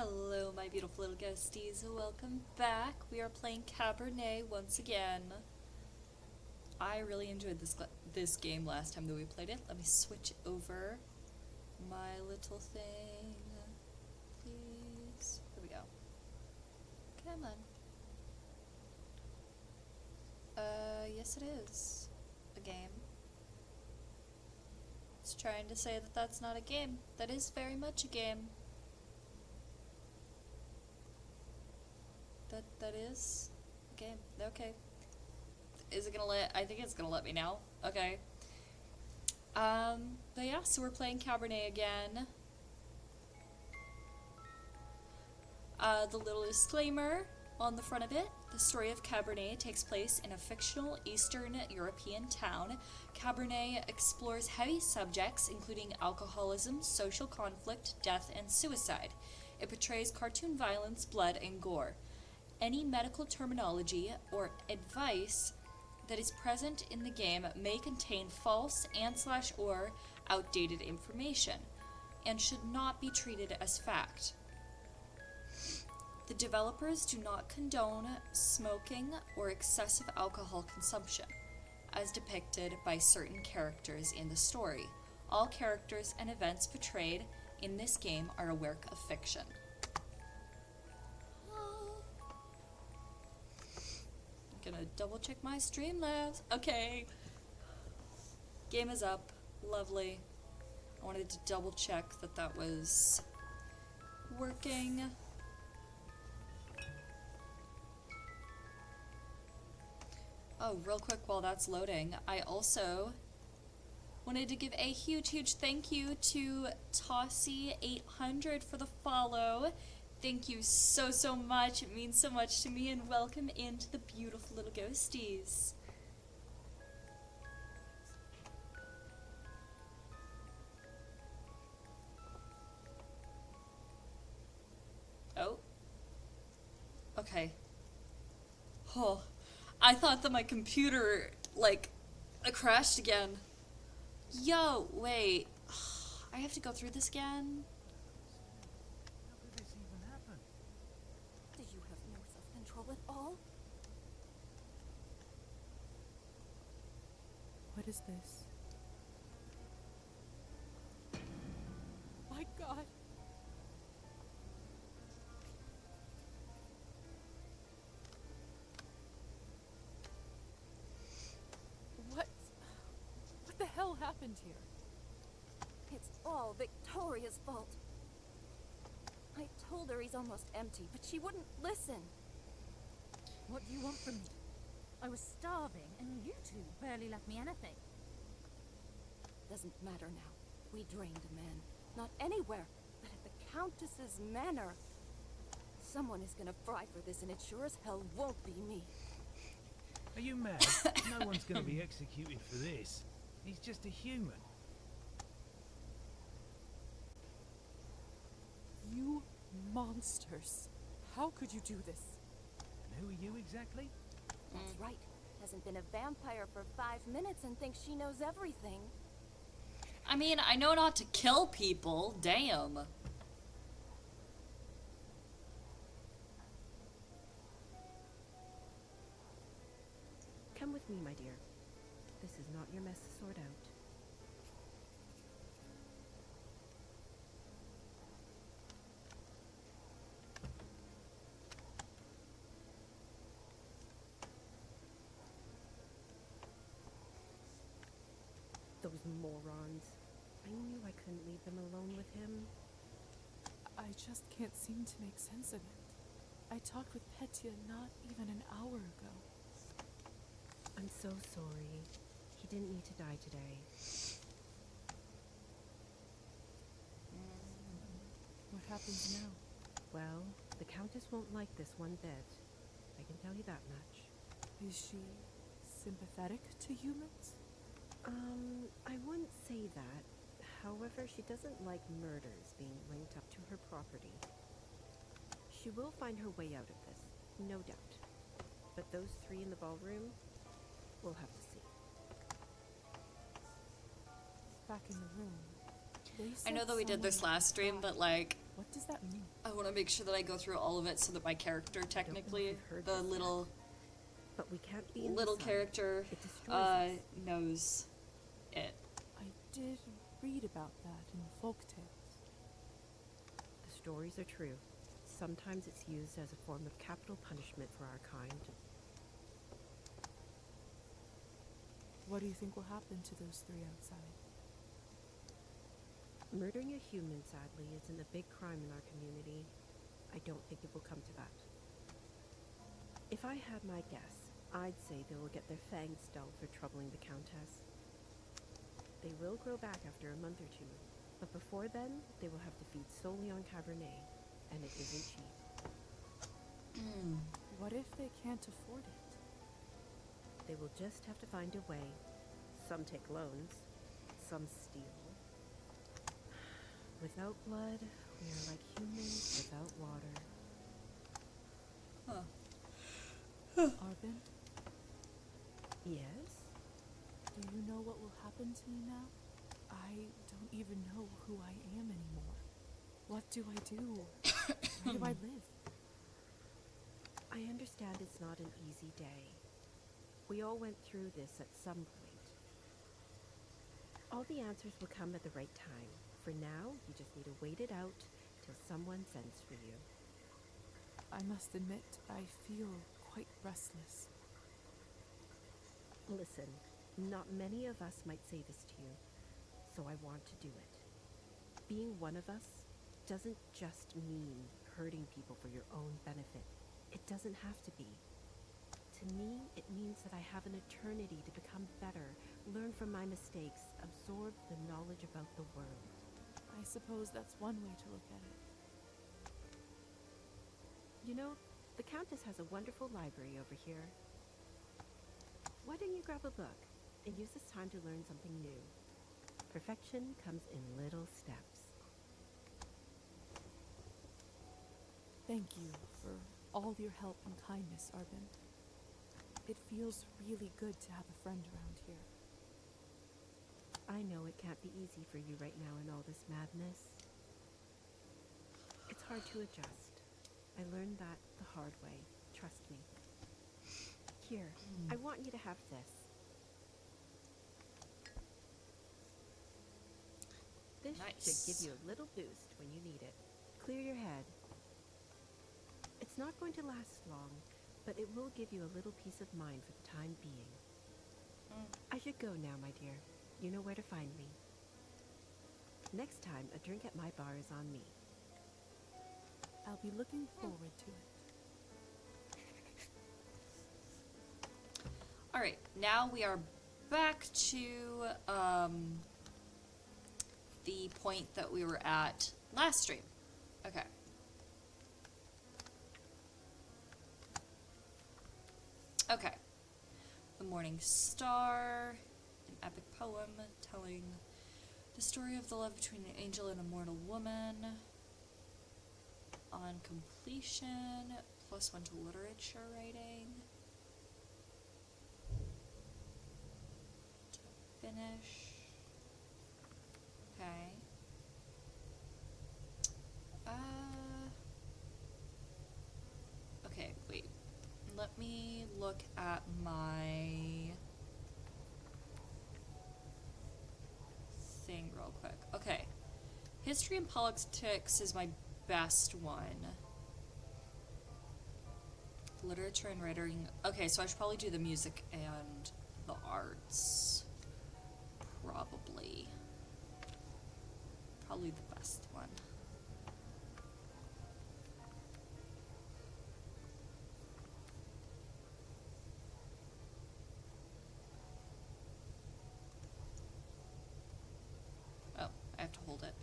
Hello, my beautiful little ghosties. Welcome back. We are playing Cabernet once again. I really enjoyed this game last time that we played it. Let me switch over my little thing, please. Here we go. Come on. Yes it is a game. It's trying to say that that's not a game. That is very much a game. That is a game. Okay. Is it gonna I think it's gonna let me now. Okay. But yeah, so we're playing Cabernet again. The little disclaimer on the front of it. The story of Cabernet takes place in a fictional Eastern European town. Cabernet explores heavy subjects including alcoholism, social conflict, death, and suicide. It portrays cartoon violence, blood, and gore. Any medical terminology or advice that is present in the game may contain false and/or outdated information and should not be treated as fact. The developers do not condone smoking or excessive alcohol consumption, as depicted by certain characters in the story. All characters and events portrayed in this game are a work of fiction. Gonna double check my Streamlabs. Okay. Game is up. Lovely. I wanted to double check that that was working. Oh, real quick while that's loading, I also wanted to give a huge thank you to Tossie800 for the follow. Thank you so much. It means so much to me, and welcome into the beautiful little ghosties. Oh. Okay. Oh. I thought that my computer, crashed again. Yo, wait. I have to go through this again? At all? What is this? My God! What the hell happened here? It's all Victoria's fault. I told her he's almost empty, but she wouldn't listen. What do you want from me? I was starving, and you two barely left me anything. Doesn't matter now. We drained a man. Not anywhere, but at the Countess's manor. Someone is gonna fry for this, and it sure as hell won't be me. Are you mad? No one's gonna be executed for this. He's just a human. You monsters. How could you do this? And who are you exactly? That's right. Hasn't been a vampire for 5 minutes and thinks she knows everything. I mean, I know not to kill people. Damn. Come with me, my dear. This is not your mess to sort out. Those morons. I knew I couldn't leave them alone with him. I just can't seem to make sense of it. I talked with Petya not even an hour ago. I'm so sorry. He didn't need to die today. What happens now? Well, the Countess won't like this one bit. I can tell you that much. Is she sympathetic to humans? I wouldn't say that. However, she doesn't like murders being linked up to her property. She will find her way out of this, no doubt. But those three in the ballroom, we'll have to see. Back in the room. I know that we did this last stream, but What does that mean? I want to make sure that I go through all of it so that my character, technically, you've heard the this little But we can't be in little the sun. character, It destroys us. knows it. I did read about that in folk tales. The stories are true. Sometimes it's used as a form of capital punishment for our kind. What do you think will happen to those three outside? Murdering a human, sadly, isn't a big crime in our community. I don't think it will come to that. If I had my guess, I'd say they will get their fangs dulled for troubling the Countess. They will grow back after a month or two, but before then, they will have to feed solely on Cabernet, and it isn't cheap. What if they can't afford it? They will just have to find a way. Some take loans, some steal. Without blood, we are like humans without water. Arvin, Yes? do you know what will happen to me now? I don't even know who I am anymore. What do I do? Where do I live? I understand it's not an easy day. We all went through this at some point. All the answers will come at the right time. For now, you just need to wait it out till someone sends for you. I must admit, I feel quite restless. Listen, not many of us might say this to you, so I want to do it. Being one of us doesn't just mean hurting people for your own benefit. It doesn't have to be. To me, it means that I have an eternity to become better, learn from my mistakes, absorb the knowledge about the world. I suppose that's one way to look at it. You know, the Countess has a wonderful library over here. Why don't you grab a book and use this time to learn something new? Perfection comes in little steps. Thank you for all your help and kindness, Arvin. It feels really good to have a friend around here. I know it can't be easy for you right now in all this madness. It's hard to adjust. I learned that the hard way. Trust me. Here, I want you to have this. This should give Nice. you a little boost when you need it. Clear your head. It's not going to last long, but it will give you a little peace of mind for the time being. I should go now, my dear. You know where to find me. Next time, a drink at my bar is on me. I'll be looking forward to it. Alright, now we are back to the point that we were at last stream. Okay. Okay. The Morning Star, an epic poem telling the story of the love between an angel and a mortal woman. On completion, +1 to literature writing. To finish. Okay. Okay, wait. Let me look at my thing real quick. Okay. History and politics is my best one. Literature and writing. Okay, so I should probably do the music and the arts. Probably. Probably the best one. Oh, I have to hold it.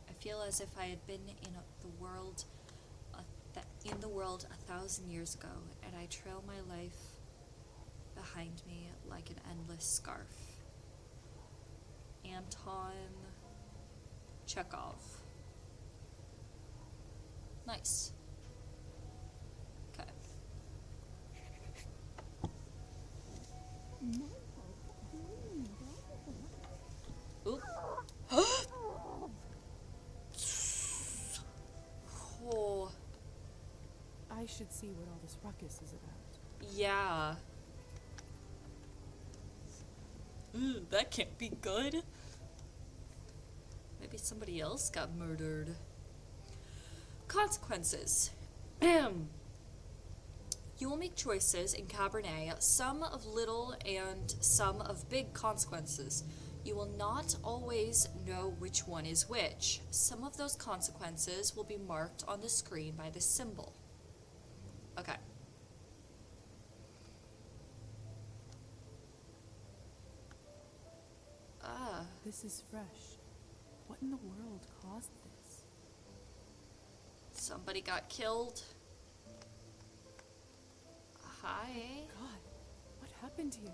I feel as if I had been in the world, in the world 1,000 years ago, and I trail my life behind me like an endless scarf. Anton Chekhov. Nice. Okay. should see what all this ruckus is about. Yeah. Ooh, that can't be good. Maybe somebody else got murdered. Consequences. You will make choices in Cabernet, some of little and some of big consequences. You will not always know which one is which. Some of those consequences will be marked on the screen by this symbol. Okay. This is fresh. What in the world caused this? Somebody got killed. Hi. God, what happened here?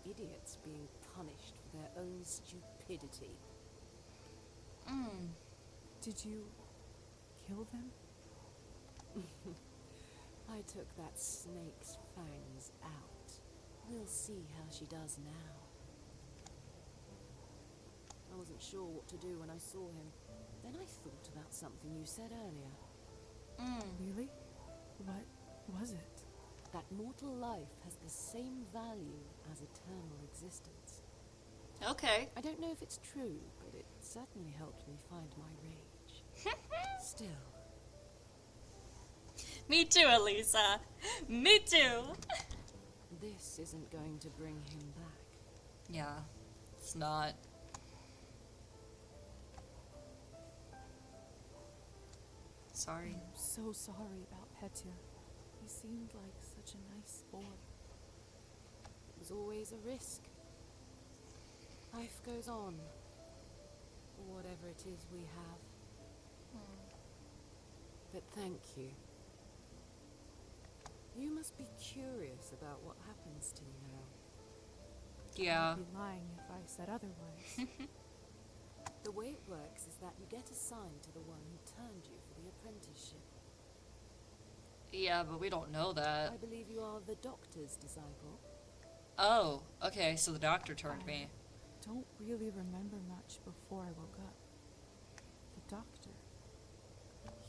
Idiots being punished for their own stupidity. Did you kill them? I took that snake's fangs out. We'll see how she does now. I wasn't sure what to do when I saw him. Then I thought about something you said earlier. Really? What was it? That mortal life has the same value as eternal existence. Okay. I don't know if it's true, but it certainly helped me find my rage. Still, Me too, Elisa. Me too. this isn't going to bring him back. Yeah, it's not. Sorry. I'm so sorry about Petya. He seemed like such a nice boy. It was always a risk. Life goes on. For whatever it is we have. But thank you. You must be curious about what happens to you now. Yeah. I'd be lying if I said otherwise. The way it works is that you get assigned to the one who turned you for the apprenticeship. Yeah, but we don't know that. I believe you are the doctor's disciple. Oh, okay, so the doctor turned me. Don't really remember much before I woke up. The doctor.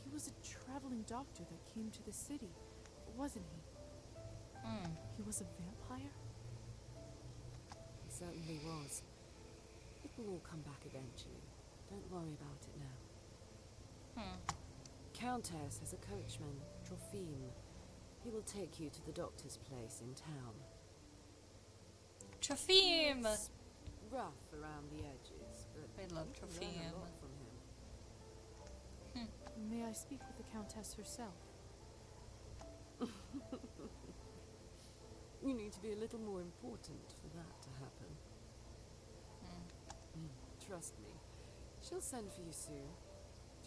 He was a traveling doctor that came to the city, wasn't he? He was a vampire? He certainly was. It will all come back eventually. Don't worry about it now. Countess has a coachman, Trophime. He will take you to the doctor's place in town. Trophime! It's rough around the edges, but I love you can learn a Trophime. lot from him. May I speak with the Countess herself? You need to be a little more important for that to happen. Trust me, she'll send for you soon.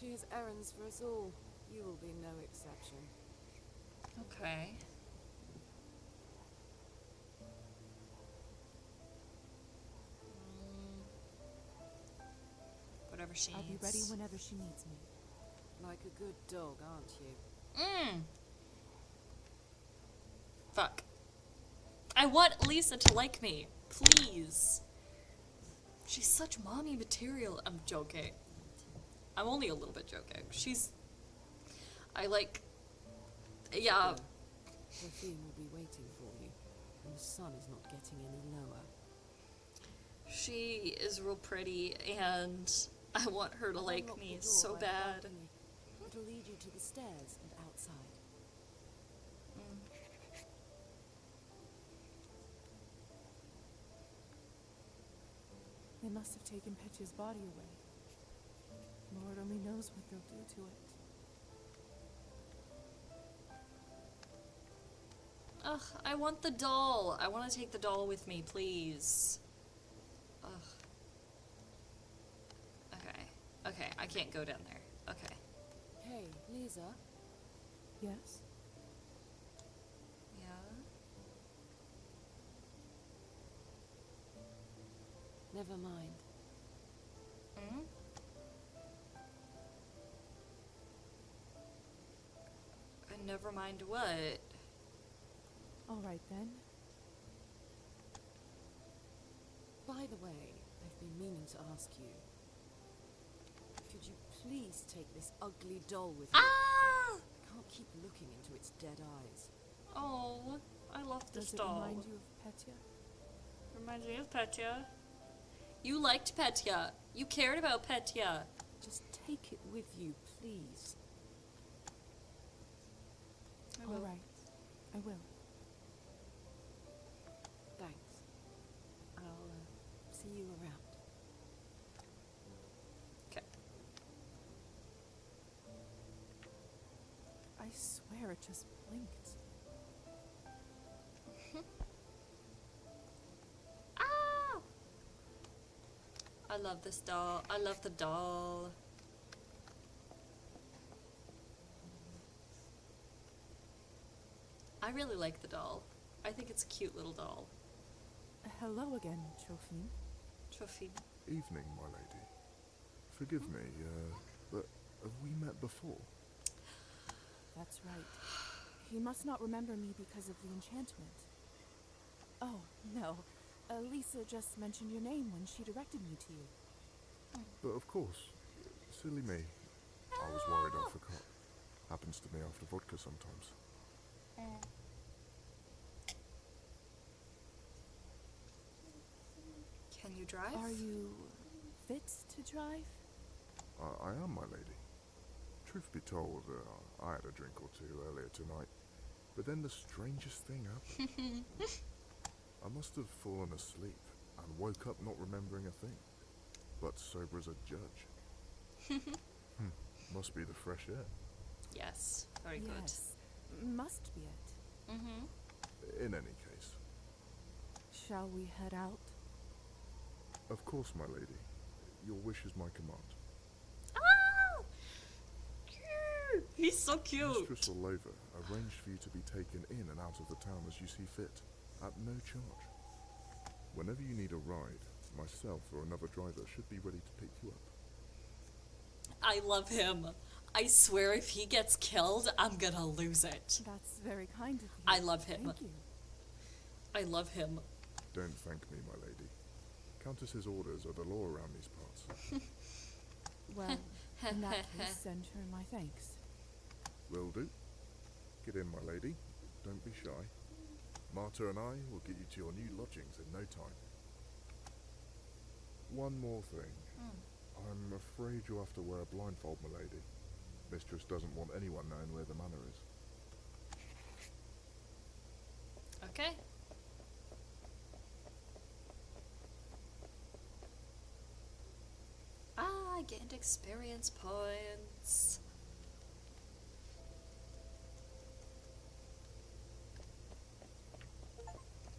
She has errands for us all. You will be no exception. Okay. Whatever she I'll needs. be ready whenever she needs me. Like a good dog, aren't you? Fuck. I want Lisa to like me. Please. She's such mommy material. I'm joking. I'm only a little bit joking. I like... Yeah. Trophime will be waiting for you, and the sun is not getting any lower. She is real pretty, and I want her to I'll like unlock me the door so by the bad. balcony. It'll lead you to the stairs and outside. They must have taken Petya's body away. Lord only knows what they'll do to it. Ugh, I want the doll. I want to take the doll with me, please. Ugh. Okay. Okay, I can't go down there. Okay. Hey, Lisa. Yes? Yeah? Never mind. And never mind what? All right then. By the way, I've been meaning to ask you. Could you please take this ugly doll with you? Ah! I can't I'll keep looking into its dead eyes. Oh, I love this Does it doll. remind you of Petya? Reminds me of Petya. You liked Petya. You cared about Petya. Just take it with you, please. I will. All right, I will. Thanks. I'll see you around. Okay. I swear it just blinked. Ah! I love this doll. I love the doll. I really like the doll. I think it's a cute little doll. Hello again, Trophine. Trophy. Evening, my lady. Forgive me, but have we met before? That's right. He must not remember me because of the enchantment. Oh, no. Lisa just mentioned your name when she directed me to you. But of course. Silly me. I was worried I forgot. Happens to me after vodka sometimes. Can you drive? Are you fit to drive? I am, my lady. Truth be told, I had a drink or two earlier tonight. But then the strangest thing happened. I must have fallen asleep and woke up not remembering a thing. But sober as a judge. Must be the fresh air. Yes. Very Yes, must be it. good. Mm-hmm. In any case. Shall we head out? Of course, my lady. Your wish is my command. Oh! He's so cute. Mistress Orlova arranged for you to be taken in and out of the town as you see fit, at no charge. Whenever you need a ride, myself or another driver should be ready to pick you up. I love him. I swear if he gets killed, I'm gonna lose it. That's very kind of you. I love him. Thank you. I love him. Don't thank me, my lady. Countess's orders are the law around these parts. Well, in that case, send her my thanks. Will do. Get in, my lady. Don't be shy. Marta and I will get you to your new lodgings in no time. One more thing. I'm afraid you'll have to wear a blindfold, my lady. Mistress doesn't want anyone knowing where the manor is. Okay. Ah, I gained experience points.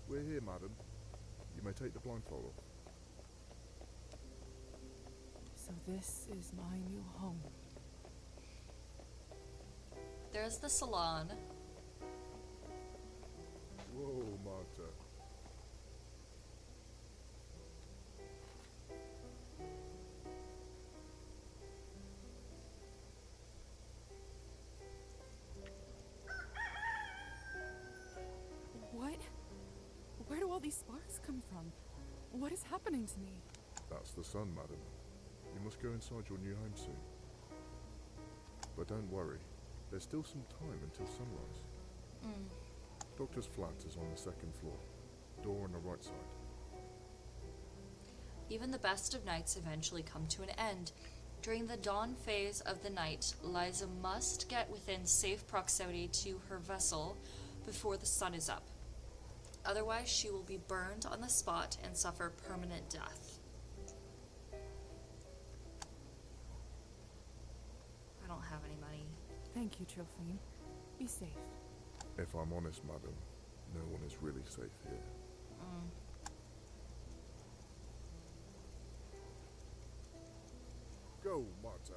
We're here, madam. You may take the blindfold off. So this is my new home. There's the salon. Whoa, Marta. What? Where do all these sparks come from? What is happening to me? That's the sun, madam. You must go inside your new home soon. But don't worry. There's still some time until sunrise. Doctor's flat is on the second floor. Door on the right side. Even the best of nights eventually come to an end. During the dawn phase of the night, Liza must get within safe proximity to her vessel before the sun is up. Otherwise, she will be burned on the spot and suffer permanent death. I don't have any money. Thank you, Trophine. Be safe. If I'm honest, madam, no one is really safe here. Go, Marta.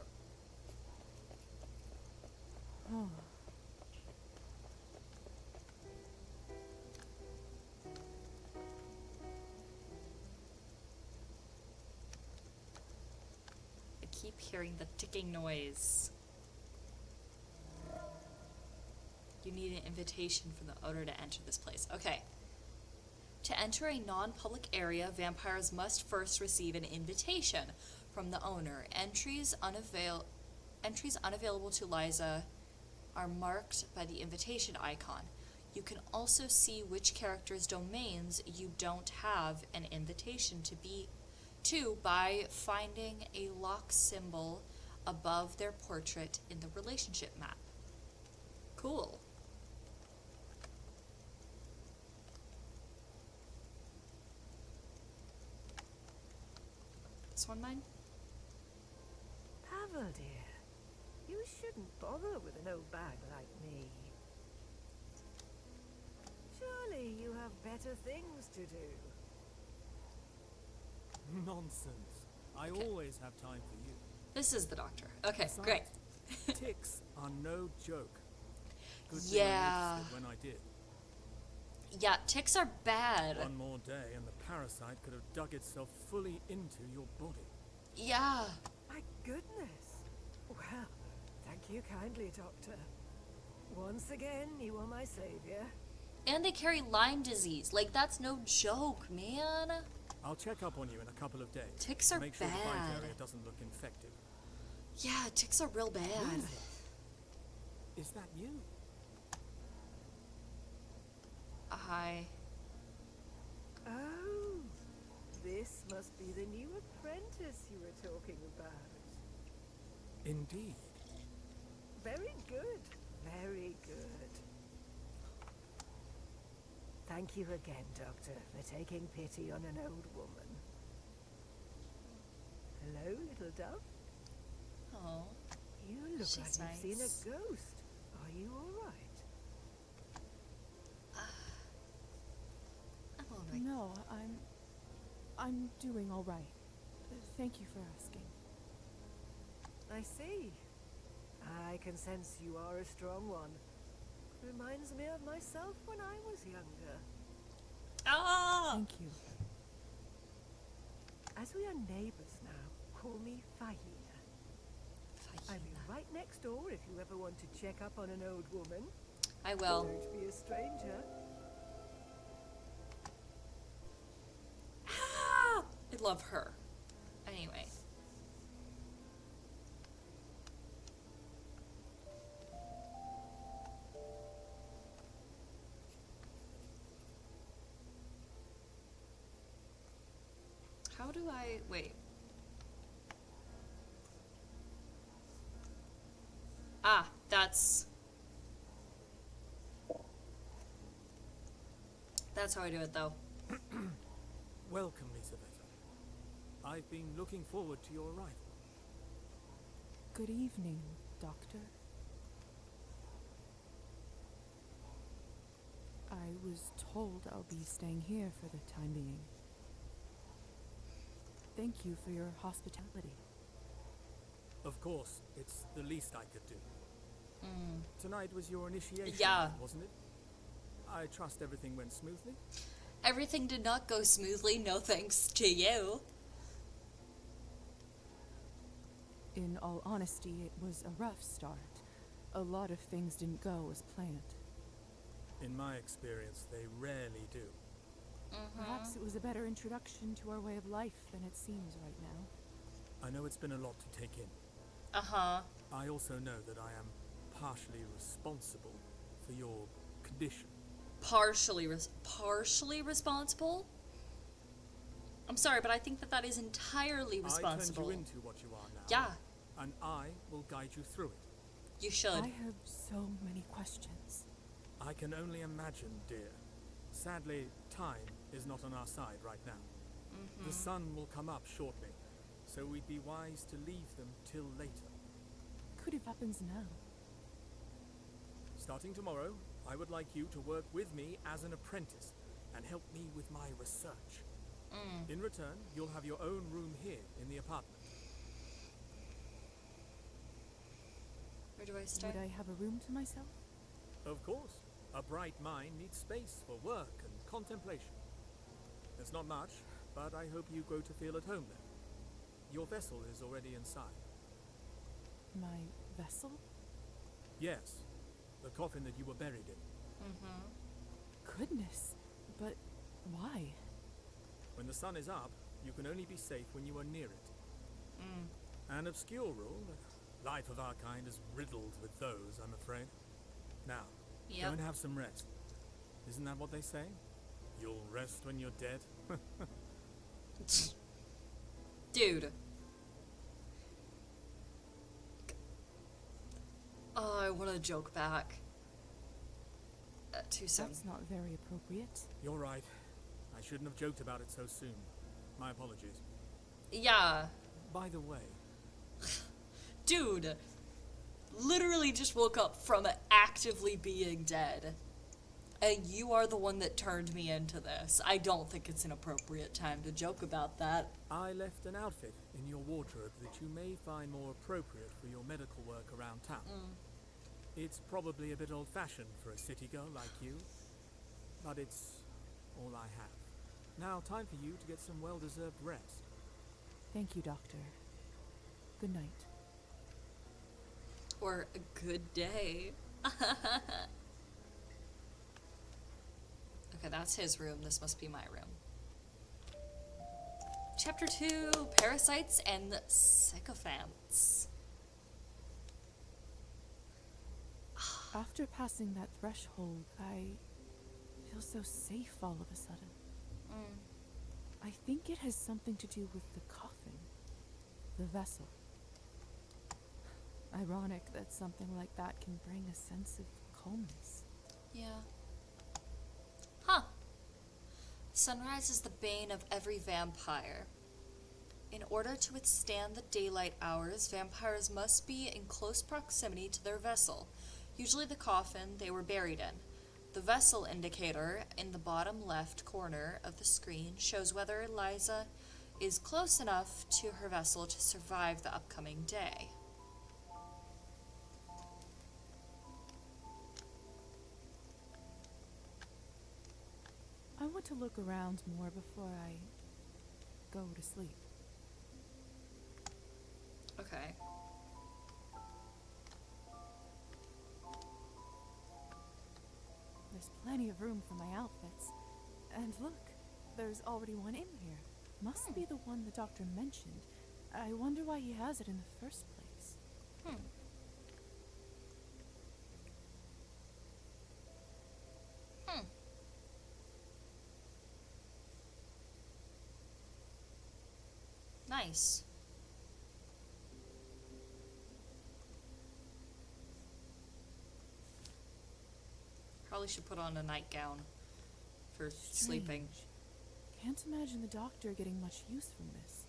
Oh. I keep hearing the ticking noise. You need an invitation from the owner to enter this place. Okay. To enter a non-public area, vampires must first receive an invitation from the owner. Entries unavailable to Liza are marked by the invitation icon. You can also see which characters' domains you don't have an invitation to by finding a lock symbol above their portrait in the relationship map. Cool. This one mine? Pavel, dear, you shouldn't bother with an old bag like me. Surely you have better things to do. Nonsense. I always have time for you. This is the doctor. Okay, Besides, great. Ticks are no joke. Good Yeah. thing I noticed it when I did. Yeah, ticks are bad. One more day and the parasite could have dug itself fully into your body. Yeah. My goodness. Well, thank you kindly, Doctor. Once again, you are my savior. And they carry Lyme disease. Like, that's no joke, man. I'll check up on you in a couple of days. Ticks are Make sure the bite bad. area doesn't look infected. Yeah, ticks are real bad. Is that you? Hi. Oh, this must be the new apprentice you were talking about. Indeed. Very good, very good. Thank you again, Doctor, for taking pity on an old woman. Hello, little dove. Oh. You look She's like nice. you've seen a ghost. Are you all right? I'm alright. No, I'm doing all right. Thank you for asking. I see. I can sense you are a strong one. Reminds me of myself when I was younger. Ah! Thank you. As we are neighbors now, call me Fahina. I'll be right next door if you ever want to check up on an old woman. I will. Don't be a stranger. Ah! I love her. Anyway. How do I... Wait. Ah, that's how I do it, though. Welcome, Lizaveta. I've been looking forward to your arrival. Good evening, Doctor. I was told I'll be staying here for the time being. Thank you for your hospitality. Of course, it's the least I could do. Tonight was your initiation, Yeah. wasn't it? I trust everything went smoothly. Everything did not go smoothly, no thanks to you. In all honesty, it was a rough start. A lot of things didn't go as planned. In my experience, they rarely do. Perhaps it was a better introduction to our way of life than it seems right now. I know it's been a lot to take in. Uh-huh. I also know that I am partially responsible for your condition. Partially responsible? I'm sorry, but I think that is entirely responsible. I turned you into what you are now. Yeah, And I will guide you through it. you should. I have so many questions. I can only imagine, dear. Sadly, time is not on our side right now. The sun will come up shortly, so we'd be wise to leave them till later. Could it happens now? Starting tomorrow, I would like you to work with me as an apprentice and help me with my research. In return, you'll have your own room here in the apartment. Where do I start? Would I have a room to myself? Of course, a bright mind needs space for work and contemplation. It's not much, but I hope you grow to feel at home there. Your vessel is already inside. My vessel? Yes, the coffin that you were buried in. Goodness, but why? When the sun is up, you can only be safe when you are near it. An obscure rule, Life of our kind is riddled with those, I'm afraid. Now, Yep. go and have some rest. Isn't that what they say? You'll rest when you're dead? Dude. Oh, I want to joke back. Too soon. That's not very appropriate. You're right. I shouldn't have joked about it so soon. My apologies. Yeah. By the way, Dude. Literally just woke up from actively being dead. And you are the one that turned me into this. I don't think it's an appropriate time to joke about that. I left an outfit in your wardrobe that you may find more appropriate for your medical work around town. It's probably a bit old-fashioned for a city girl like you, but it's all I have. Now, time for you to get some well-deserved rest. Thank you, Doctor. Good night. Or a good day. Okay, that's his room. This must be my room. Chapter 2, Parasites and Sycophants. After passing that threshold, I feel so safe all of a sudden. I think it has something to do with the coffin, the vessel. Ironic that something like that can bring a sense of calmness. Yeah. Huh. Sunrise is the bane of every vampire. In order to withstand the daylight hours, vampires must be in close proximity to their vessel, usually the coffin they were buried in. The vessel indicator in the bottom left corner of the screen shows whether Liza is close enough to her vessel to survive the upcoming day. I want to look around more before I go to sleep. Okay. There's plenty of room for my outfits. And look, there's already one in here. Must be the one the doctor mentioned. I wonder why he has it in the first place. Nice. Probably should put on a nightgown for sleeping. Strange. Can't imagine the doctor getting much use from this,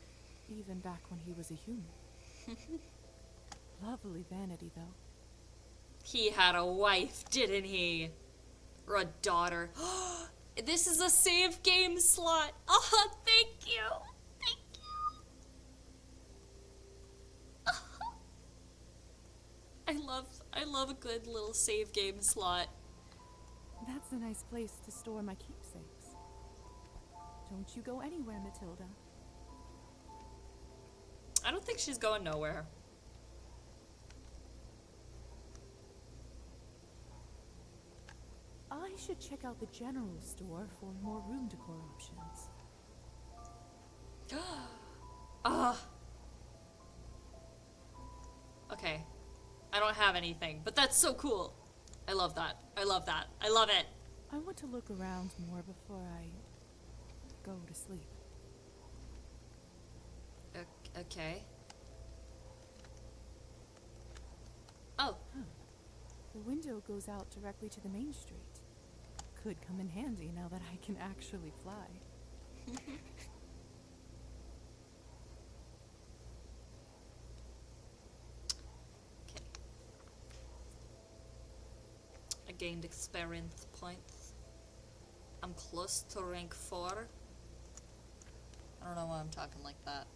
even back when he was a human. Lovely vanity, though. He had a wife, didn't he? Or a daughter. This is a save game slot. Oh, thank you. Thank you. I love a good little save game slot. That's a nice place to store my keepsakes. Don't you go anywhere, Matilda. I don't think she's going nowhere. I should check out the general store for more room decor options. Okay. I don't have anything, but that's so cool. I love that. I love that. I love it. I want to look around more before I go to sleep. Okay. Oh. The window goes out directly to the main street. Could come in handy now that I can actually fly. Okay. I gained experience points. I'm close to rank 4. I don't know why I'm talking like that.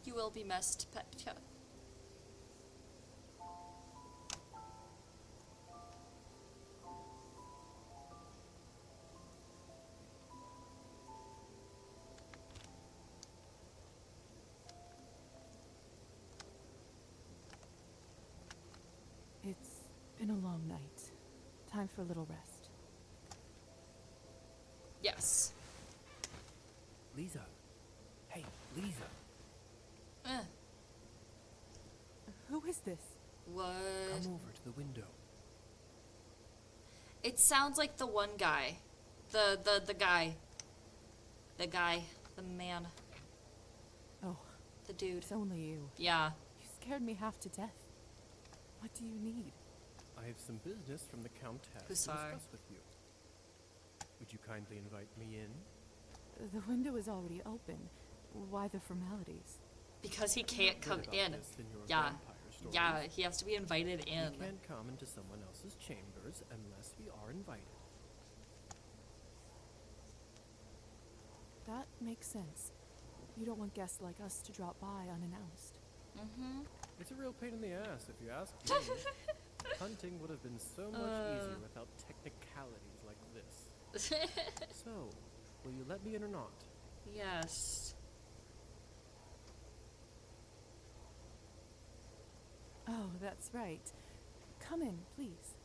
You will be missed, Petya. been a long night. Time for a little rest. Yes. Lisa. Hey, Lisa. Who is this? What? Come over to the window. It sounds like the one guy. The guy. The guy. The man. Oh, The dude. it's only you. Yeah. You scared me half to death. What do you need? I have some business from the Countess to Hussar. discuss with you. Would you kindly invite me in? The window is already open. Why the formalities? Because he I've can't read come about in. this in your Yeah. vampire stories. Yeah, he has to be invited We in. can't come into someone else's chambers unless we are invited. That makes sense. You don't want guests like us to drop by unannounced. Mm-hmm. It's a real pain in the ass, if you ask me. Hunting would have been so much easier without technicalities like this. So, will you let me in or not? Yes. Oh, that's right. Come in, please.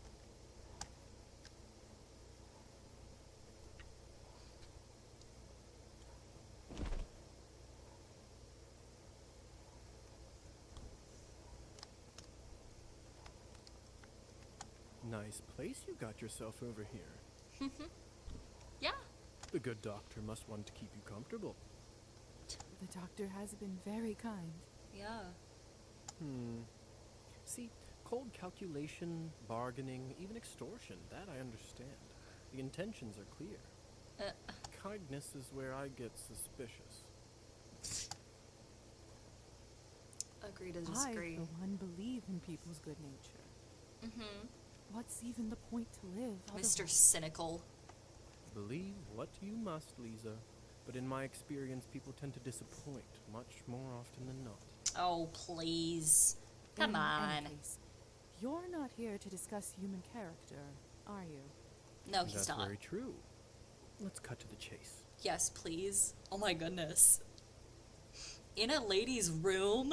Nice place you got yourself over here. Yeah. The good doctor must want to keep you comfortable. The doctor has been very kind. Yeah. See, cold calculation, bargaining, even extortion, that I understand. The intentions are clear. Kindness is where I get suspicious. Agree to I, disagree. for one, believe in people's good nature. Mm-hmm. What's even the point to live? Mr. otherwise? Cynical. Believe what you must, Lisa. But in my experience, people tend to disappoint much more often than not. Oh, please. Come In on. any case, you're not here to discuss human character, are you? No, he's That's not. very true. Let's cut to the chase. Yes, please. Oh my goodness. In a lady's room?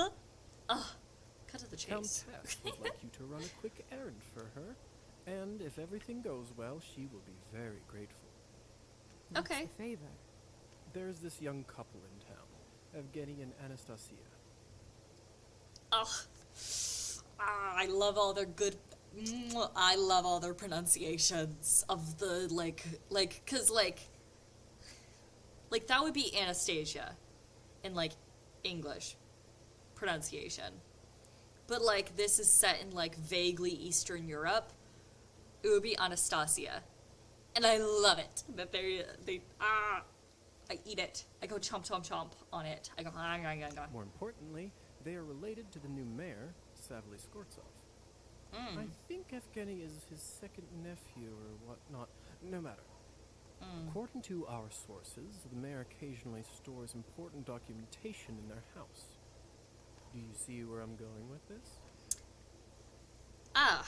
Ugh. Cut to the chase. Countess would like you to run a quick errand for her, and if everything goes well, she will be very grateful. What's Okay. the favor? There's this young couple in town, Evgeny and Anastasia. Ugh. I love all their good. I love all their pronunciations of the cause that would be Anastasia, in English pronunciation, but this is set in vaguely Eastern Europe. It would be Anastasia, and I love it that I eat it. I go chomp chomp chomp on it. I go. More importantly, they are related to the new mayor, Savely Skortsov. I think Evgeny is his second nephew or whatnot. No matter. According to our sources, the mayor occasionally stores important documentation in their house. Do you see where I'm going with this? Ah.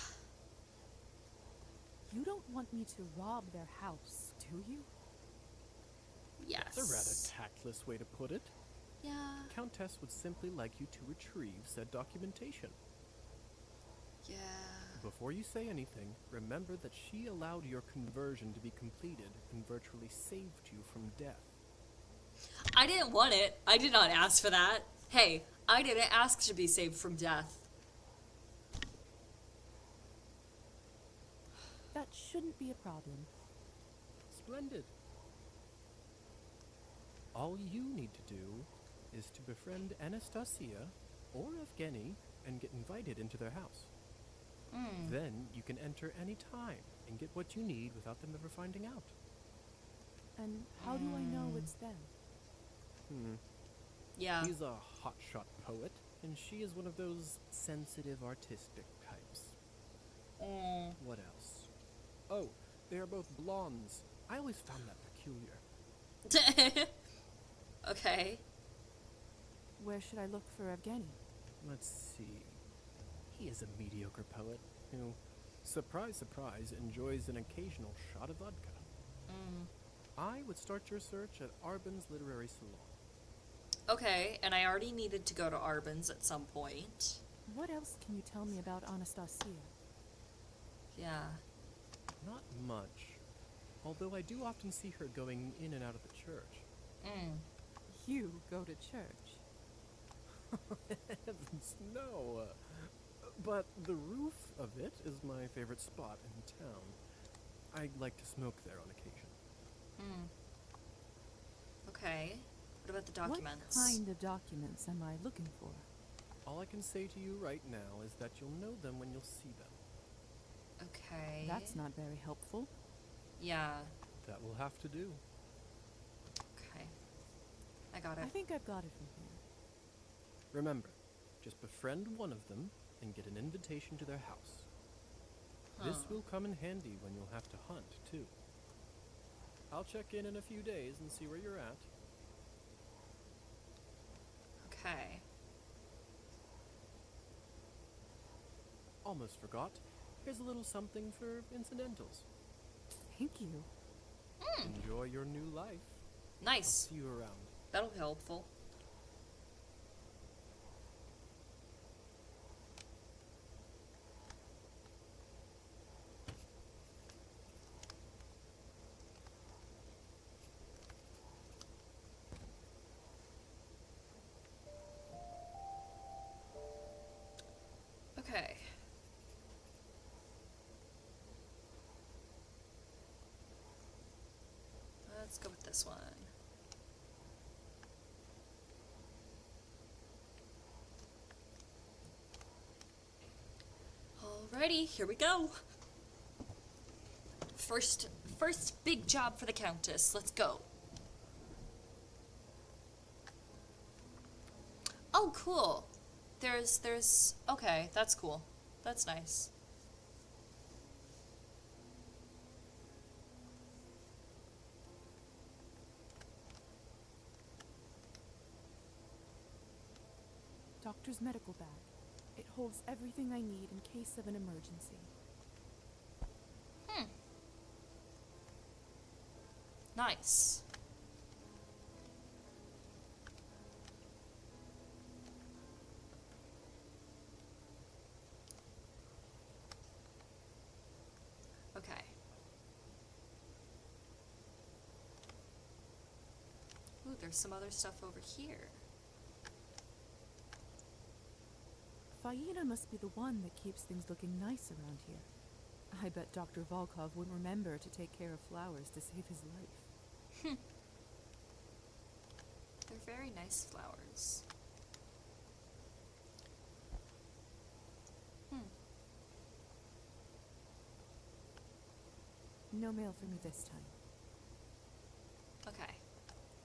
You don't want me to rob their house, do you? Yes. That's a rather tactless way to put it. Yeah. Countess would simply like you to retrieve said documentation. Yeah. Before you say anything, remember that she allowed your conversion to be completed and virtually saved you from death. I didn't want it. I did not ask for that. Hey, I didn't ask to be saved from death. That shouldn't be a problem. Splendid. All you need to do is to befriend Anastasia or Evgeny and get invited into their house. Then you can enter any time and get what you need without them ever finding out. And how do I know it's them? Yeah. He's a hotshot poet, and she is one of those sensitive, artistic types. What else? Oh, they are both blondes. I always found that peculiar. Okay. Where should I look for Evgeny? Let's see. He is a mediocre poet who, surprise, surprise, enjoys an occasional shot of vodka. I would start your search at Arbin's Literary Salon. Okay, and I already needed to go to Arbin's at some point. What else can you tell me about Anastasia? Yeah. Not much. Although I do often see her going in and out of the church. You go to church. Heavens, no. But the roof of it is my favorite spot in town. I like to smoke there on occasion. Okay. What about the documents? What kind of documents am I looking for? All I can say to you right now is that you'll know them when you'll see them. Okay. That's not very helpful. Yeah. That will have to do. Okay. I got it. I think I've got it from here. Remember, just befriend one of them and get an invitation to their house. This will come in handy when you'll have to hunt, too. I'll check in a few days and see where you're at. Okay. Almost forgot. Here's a little something for incidentals. Thank you. Enjoy your new life. Nice. I'll see you around. That'll be helpful. Okay. Let's go with this one. Alrighty, here we go. First big job for the Countess. Let's go. Oh, cool. Okay, that's cool. That's nice. Doctor's medical bag. It holds everything I need in case of an emergency. Nice. Okay. Ooh, there's some other stuff over here. Faina must be the one that keeps things looking nice around here. I bet Dr. Volkov would remember to take care of flowers to save his life. They're very nice flowers. No mail for me this time. Okay.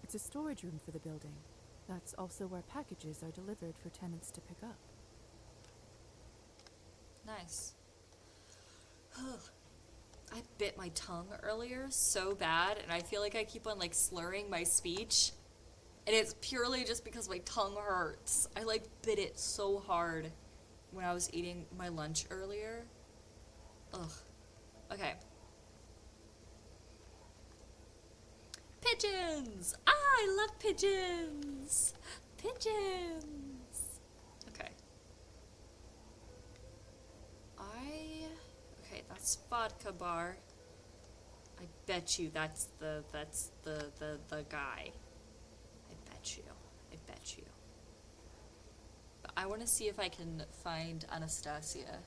It's a storage room for the building. That's also where packages are delivered for tenants to pick up. Nice. I bit my tongue earlier so bad, and I feel like I keep on like slurring my speech. And it's purely just because my tongue hurts. I like bit it so hard when I was eating my lunch earlier. Ugh. Okay. Pigeons! Ah, I love pigeons! Pigeons! Okay. Okay, that's vodka bar. I bet you that's the guy. I bet you. But I want to see if I can find Anastasia.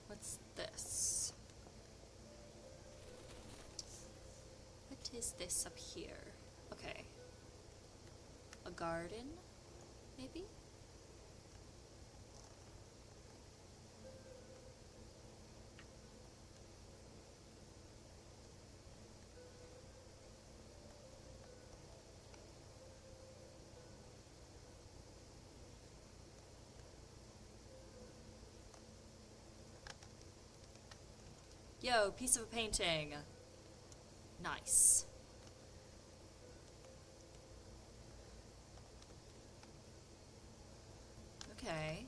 What's this? What is this up here? Okay. A garden, maybe? Yo, piece of a painting. Nice. Okay.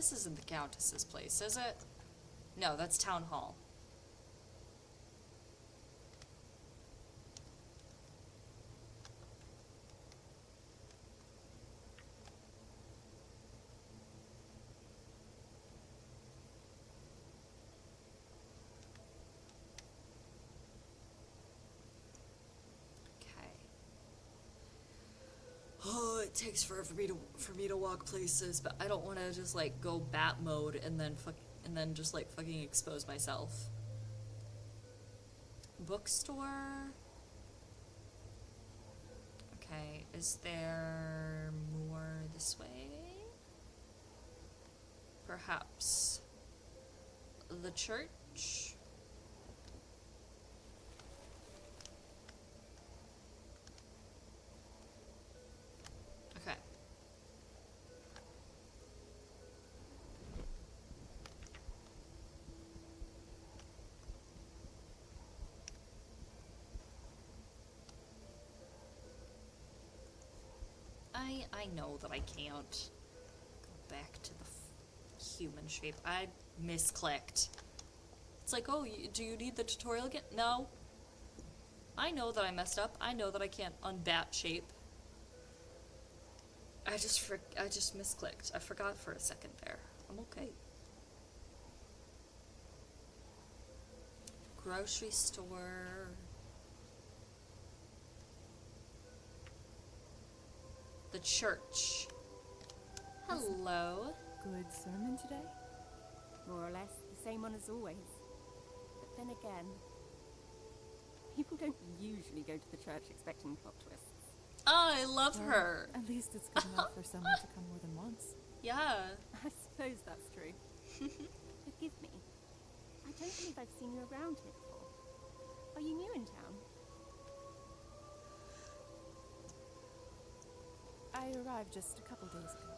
This isn't the Countess's place, is it? No, that's Town Hall. Oh, it takes forever for me to walk places, but I don't want to just like go bat mode and then just like fucking expose myself. Bookstore. Okay, is there more this way? Perhaps the church? Okay. I know that I can't go back to the human shape. I misclicked. It's like, oh, do you need the tutorial again? No. I know that I messed up. I know that I can't unbat shape. I just misclicked. I forgot for a second there. I'm okay. Grocery store. The church. Hello. Good sermon today? More or less the same one as always. But then again, people don't usually go to the church expecting plot twists. Oh, I love Well, her. At least it's good enough for someone to come more than once. Yeah. I suppose that's true. Forgive me. I don't believe I've seen you around here before. Are you new in town? I arrived just a couple days ago.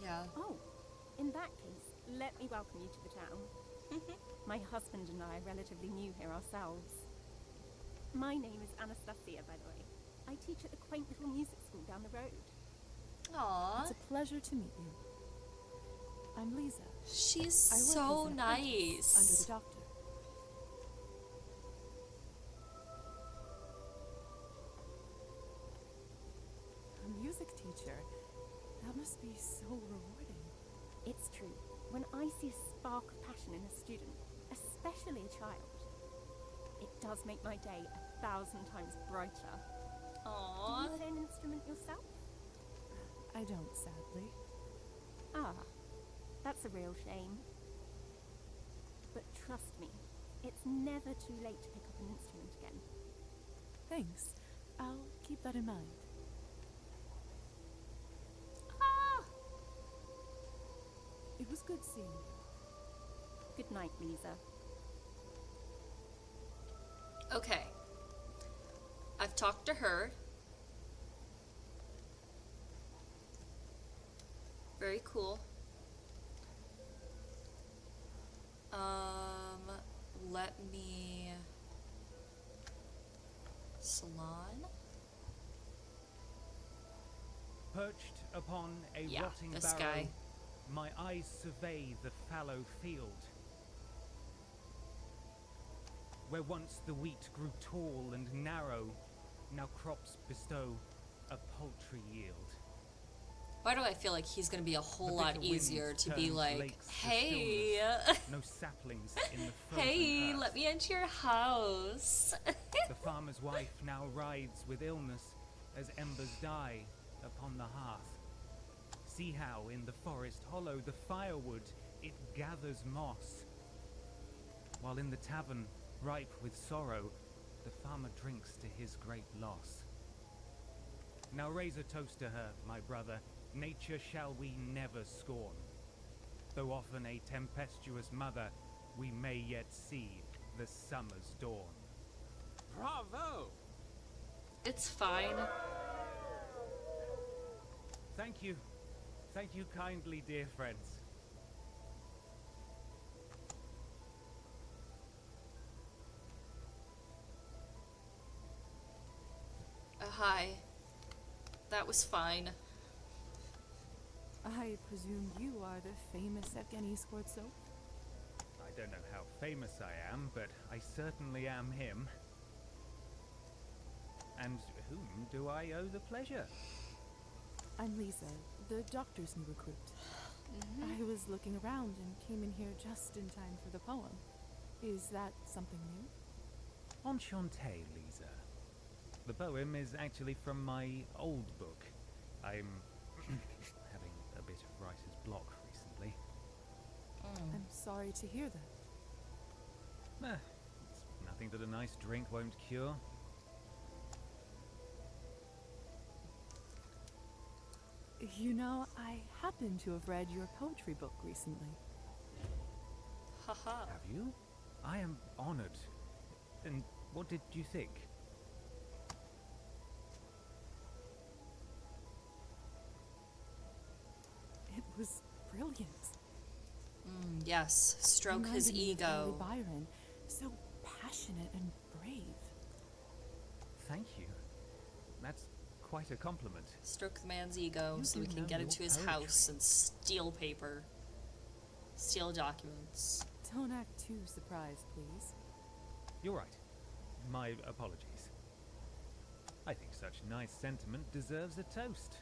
Yeah. Oh, in that case, let me welcome you to the town. My husband and I are relatively new here ourselves. My name is Anastasia, by the way. I teach at the quaint little music school down the road. Aww. It's a pleasure to meet you. I'm Lisa. She's I work so as an apprentice nice. under the doctor. A music teacher. That must be so rewarding. It's true. When I see a spark of passion in a student, especially a child, it does make my day 1,000 times brighter. Aww. Do you play an instrument yourself? I don't, sadly. Ah, that's a real shame. But trust me, it's never too late to pick up an instrument again. Thanks. I'll keep that in mind. Ah. It was good seeing you. Good night, Lisa. Okay. I've talked to her. Very cool. Let me... Salon? Perched upon a Yeah, rotting this barrow, guy. my eyes survey the fallow field, where once the wheat grew tall and narrow, now crops bestow a paltry yield. Why do I feel like he's gonna be a whole The lot bitter wind easier to be turns like, lakes to hey, No saplings in the frozen hey, earth. let me into your house. The farmer's wife now rides with illness as embers die upon the hearth. See how in the forest hollow the firewood it gathers moss, while in the tavern, ripe with sorrow, the farmer drinks to his great loss. Now raise a toast to her, my brother. Nature shall we never scorn. Though often a tempestuous mother, we may yet see the summer's dawn. Bravo! It's fine. Thank you. Thank you kindly, dear friends. Hi. That was fine. I presume you are the famous Evgeny Skvortsov? I don't know how famous I am, but I certainly am him. And whom do I owe the pleasure? I'm Lisa, the doctor's new recruit. I was looking around and came in here just in time for the poem. Is that something new? Enchanté, Lisa. The poem is actually from my old book. I'm having a bit of writer's block recently. I'm sorry to hear that. It's nothing that a nice drink won't cure. You know, I happen to have read your poetry book recently. Haha. Have you? I am honored. And what did you think? It was brilliant. Yes, stroke his Reminded me of early ego. Byron, so passionate and brave. Thank you. That's quite a compliment. Stroke the man's ego You so we do can know get your into his poetry. house and steal paper. Steal documents. Don't act too surprised, please. You're right. My apologies. I think such nice sentiment deserves a toast.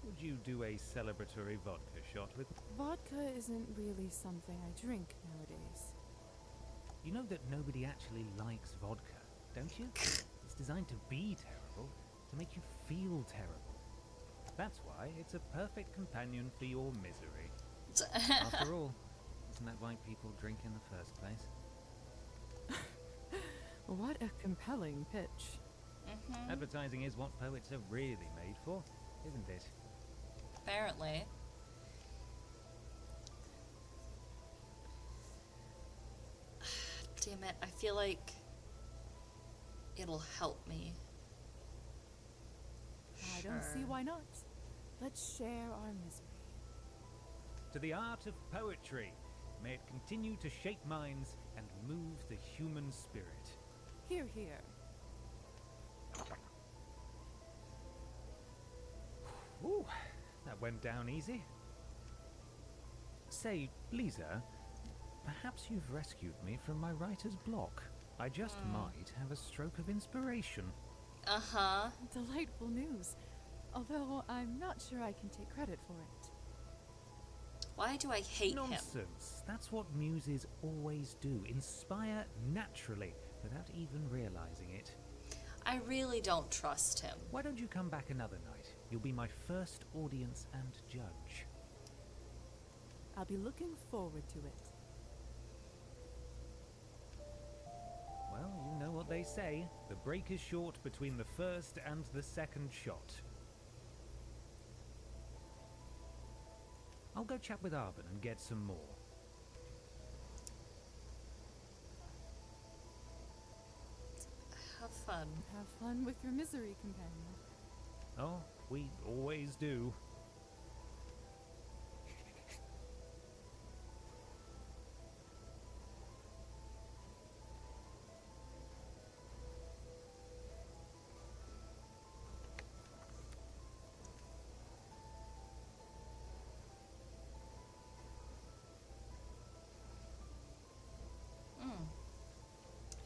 Would you do a celebratory vodka shot with me? Vodka isn't really something I drink nowadays. You know that nobody actually likes vodka, don't you? It's designed to be terrible, to make you feel terrible. That's why it's a perfect companion for your misery. After all, isn't that why people drink in the first place? What a compelling pitch. Advertising is what poets are really made for, isn't it? Apparently. Damn it, I feel like it'll help me. I don't see Sure. why not. Let's share our misery. To the art of poetry, may it continue to shape minds and move the human spirit. Here, here. Ooh, that went down easy. Say, Lisa, perhaps you've rescued me from my writer's block. I just might have a stroke of inspiration. Uh-huh. Delightful news. Although I'm not sure I can take credit for it. Why do I hate him? Nonsense. That's what muses always do. Inspire naturally, without even realizing it. I really don't trust him. Why don't you come back another night? You'll be my first audience and judge. I'll be looking forward to it. Well, you know what they say. The break is short between the first and the second shot. I'll go chat with Arvin and get some more. Have fun. Have fun with your misery, companion. Oh, we always do.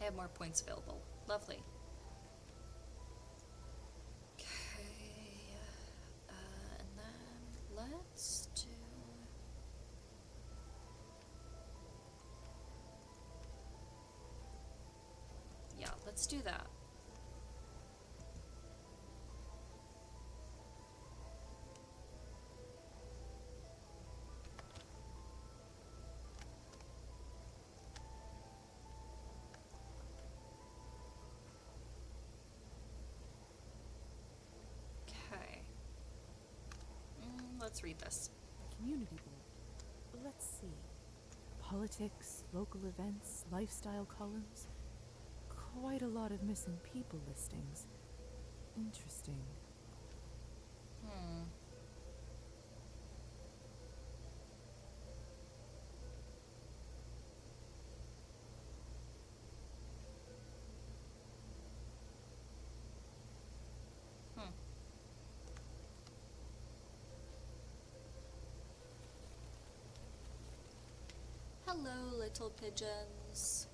I have more points available. Lovely. Okay. And then let's do... Yeah, let's do that. Okay. Let's read this. Community board. Let's see. Politics, local events, lifestyle columns. Quite a lot of missing people listings. Interesting. Hello, little pigeons.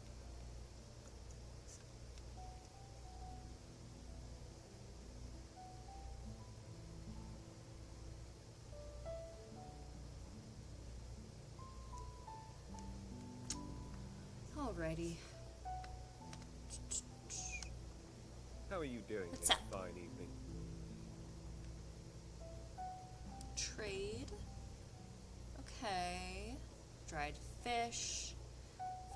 Alrighty. How are you doing What's this up? fine evening? Trade. Okay. Dried fish.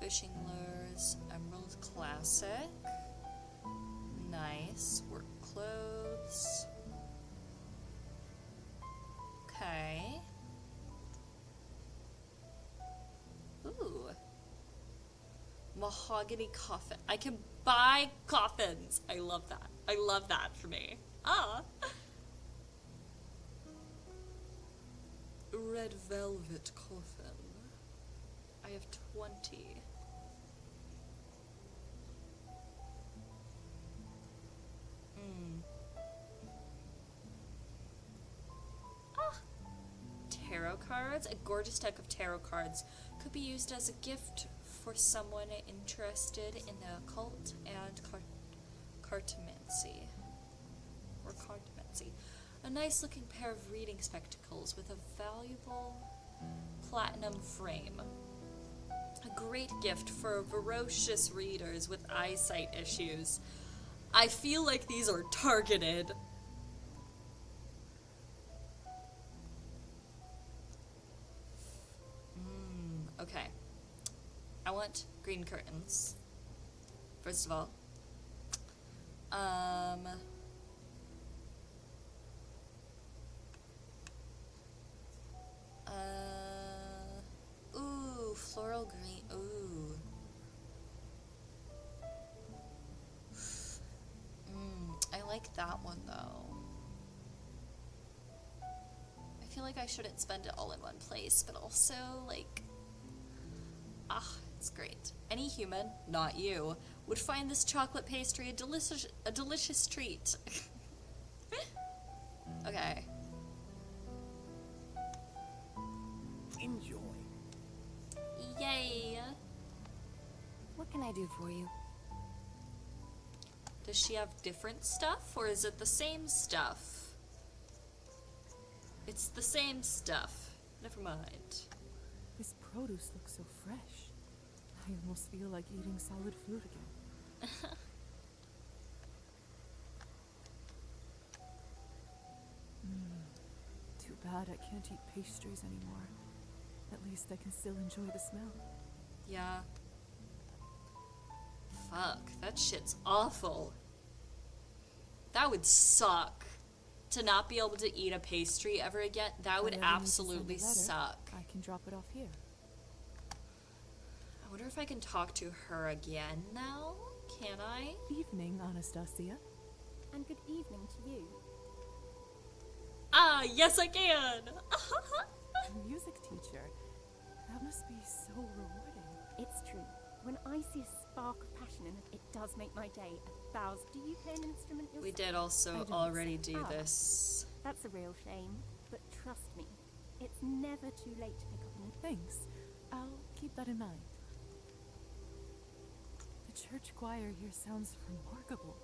Fishing lures. Emerald Classic. Nice. Work clothes. Okay. Ooh. Mahogany coffin. I can buy coffins. I love that. I love that for me. Ah. Red velvet coffin. I have 20. Ah. Tarot cards. A gorgeous deck of tarot cards could be used as a gift for someone interested in the occult and cartomancy. Or cartomancy. A nice looking pair of reading spectacles with a valuable platinum frame. A great gift for ferocious readers with eyesight issues. I feel like these are targeted. Okay. I want green curtains. First of all. Ooh, floral green. Ooh. I like that one though. I feel like I shouldn't spend it all in one place, but also like, it's great. Any human, not you, would find this chocolate pastry a delicious treat. Okay. Enjoy. Yay! What can I do for you? Does she have different stuff, or is it the same stuff? It's the same stuff. Never mind. This produce looks so fresh. I almost feel like eating solid food again. Too bad I can't eat pastries anymore. At least I can still enjoy the smell. Yeah. Fuck, that shit's awful. That would suck. To not be able to eat a pastry ever again, that would If I ever need to send a absolutely letter, suck. I can drop it off here. I wonder if I can talk to her again now? Can I? Evening, Anastasia. And good evening to you. Ah, yes I can! A music teacher. That must be so rewarding. It's true. When I see a spark of passion in it, it does make my day 1,000. Do you play an instrument yourself? We did also don't. already do Ah. this. That's a real shame. But trust me, it's never too late to pick up a new... Thanks. I'll keep that in mind. The church choir here sounds remarkable.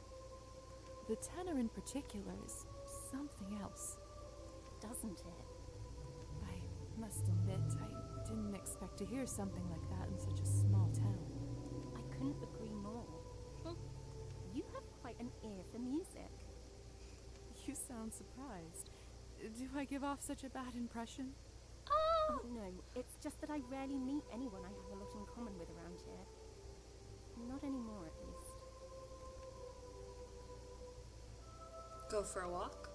The tenor in particular is something else. Doesn't it? I must admit, I didn't expect to hear something like that in such a small town. I couldn't agree more. You have quite an ear for music. You sound surprised. Do I give off such a bad impression? Oh, no, it's just that I rarely meet anyone I have a lot in common with around here. Not anymore, at least. Go for a walk?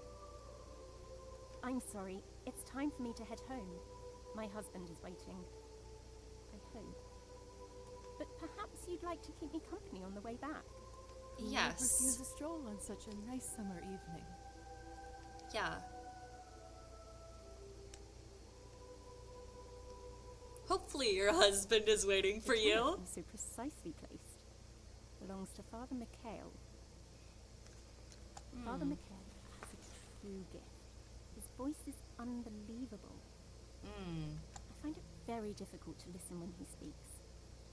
I'm sorry, it's time for me to head home. My husband is waiting. I hope. But perhaps you'd like to keep me company on the way back. Who would Yes. refuse a stroll on such a nice summer evening? Yeah. Hopefully your husband is waiting for It you. cannot be so precisely placed. Belongs to Father Mikhail. Father Mikhail has a true gift. His voice is unbelievable. I find it very very difficult to listen when he speaks,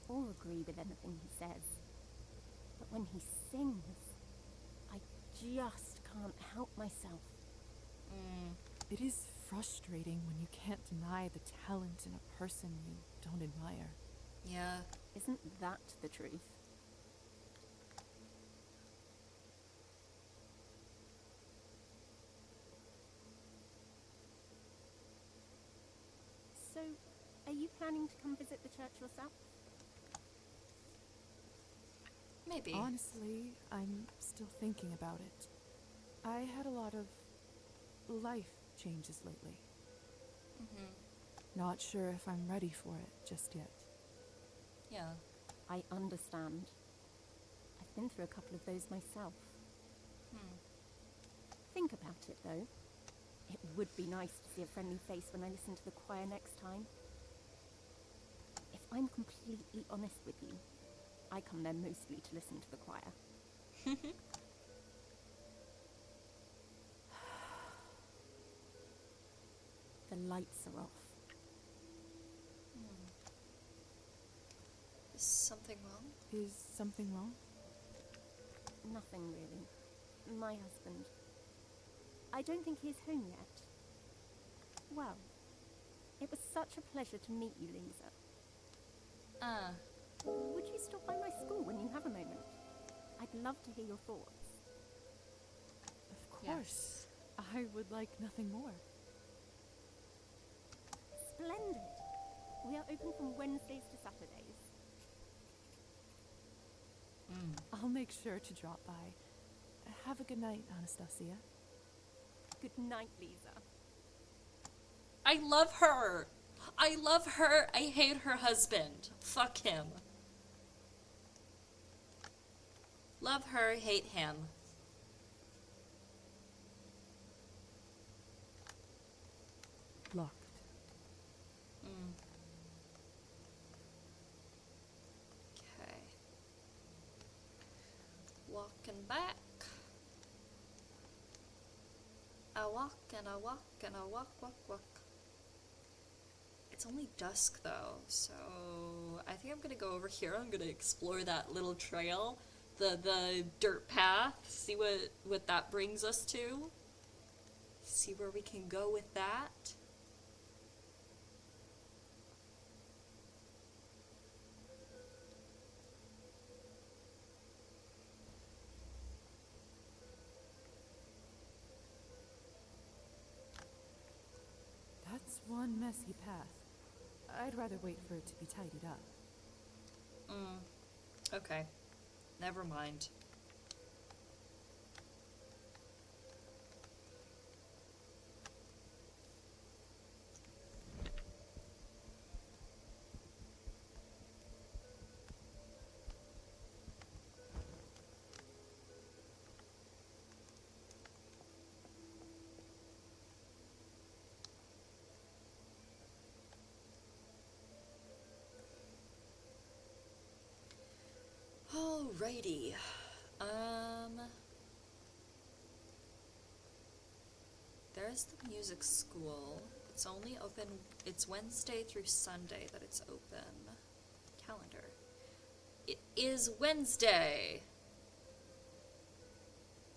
or agree with anything he says. But when he sings, I just can't help myself. It is frustrating when you can't deny the talent in a person you don't admire. Yeah. Isn't that the truth? So, are you planning to come visit the church yourself? Maybe. Honestly, I'm still thinking about it. I had a lot of life changes lately. Not sure if I'm ready for it just yet. Yeah. I understand. I've been through a couple of those myself. Think about it, though. It would be nice to see a friendly face when I listen to the choir next time. If I'm completely honest with you, I come there mostly to listen to the choir. The lights are off. Is something wrong? Is something wrong? Nothing really. My husband. I don't think he's home yet. Well, it was such a pleasure to meet you, Lisa. Would you stop by my school when you have a moment? I'd love to hear your thoughts. Of course. I would like nothing more. Splendid. We are open from Wednesdays to Saturdays. I'll make sure to drop by. Have a good night, Anastasia. Good night, Lisa. I love her. I love her. I hate her husband. Fuck him. Love her, hate him. Locked. Okay. Walking back. I walk and I walk and I walk. It's only dusk though, so I think I'm gonna go over here. I'm gonna explore that little trail, the dirt path, see what that brings us to. See where we can go with that. That's one messy path. I'd rather wait for it to be tidied up. Okay. Never mind. Alrighty. There's the music school. It's only open, it's Wednesday through Sunday that it's open. Calendar. It is Wednesday!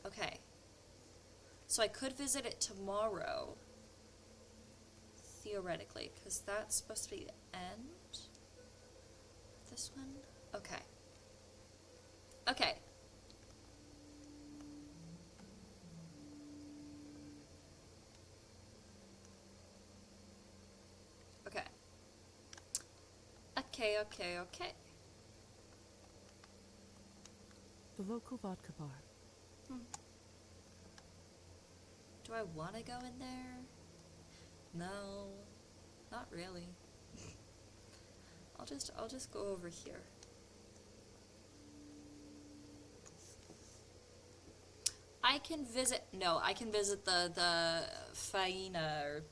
Okay. So I could visit it tomorrow. Theoretically, because that's supposed to be the end. This one? Okay. Okay. Okay. Okay. The local vodka bar. Do I want to go in there? No. Not really. I'll just go over here. I can visit the Faina, or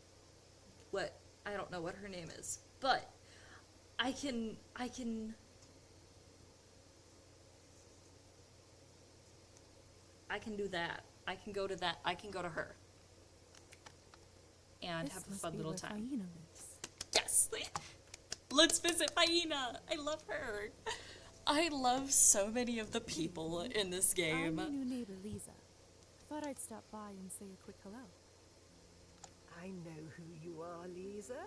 what, I don't know what her name is, but I can do that. I can go to that. I can go to her and This have a must fun be little where time. Faina lives. Yes. Let's visit Hyena. I love her. I love so many of the people in this game. I'm your new neighbor, Lisa. Thought I'd stop by and say a quick hello. I know who you are, Lisa.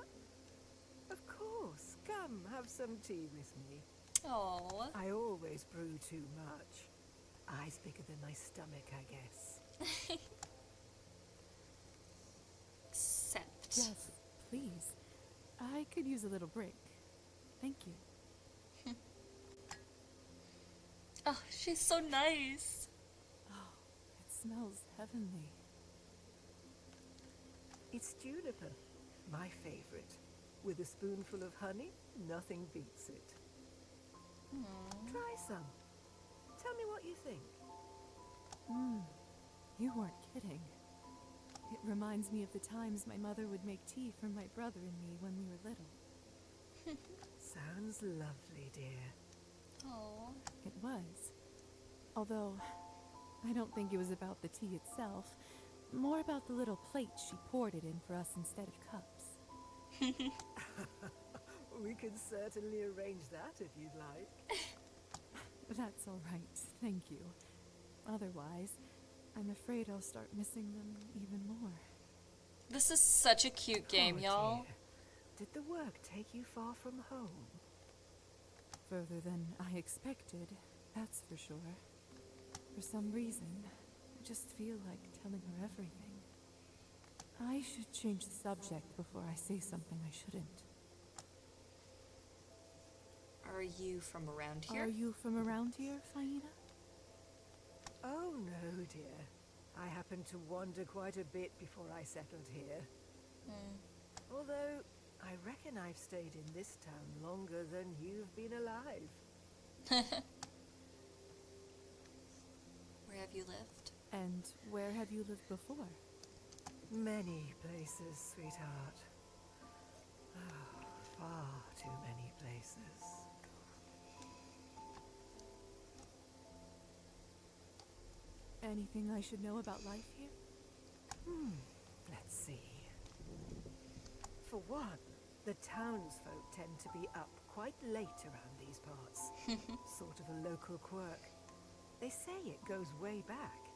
Of course. Come, have some tea with me. Oh. I always brew too much. Eyes bigger than my stomach, I guess. Except. Yes, please. I could use a little break. Thank you. Oh, she's so nice. Oh, it smells heavenly. It's juniper, my favorite. With a spoonful of honey, nothing beats it. Try some. Tell me what you think. You weren't kidding. It reminds me of the times my mother would make tea for my brother and me when we were little. Sounds lovely, dear. Oh. It was. Although, I don't think it was about the tea itself. More about the little plates she poured it in for us instead of cups. We can certainly arrange that if you'd like. That's all right, thank you. Otherwise, I'm afraid I'll start missing them even more. This is such a cute game, y'all. Dear. Did the work take you far from home? Further than I expected, that's for sure. For some reason, I just feel like telling her everything. I should change the subject before I say something I shouldn't. Are you from around here? Are you from around here, Faina? Oh, no, dear. I happened to wander quite a bit before I settled here. Although, I reckon I've stayed in this town longer than you've been alive. Where have you lived? And where have you lived before? Many places, sweetheart. Oh, far too many places. Anything I should know about life here? Let's see. For one, the townsfolk tend to be up quite late around these parts. Sort of a local quirk. They say it goes way back.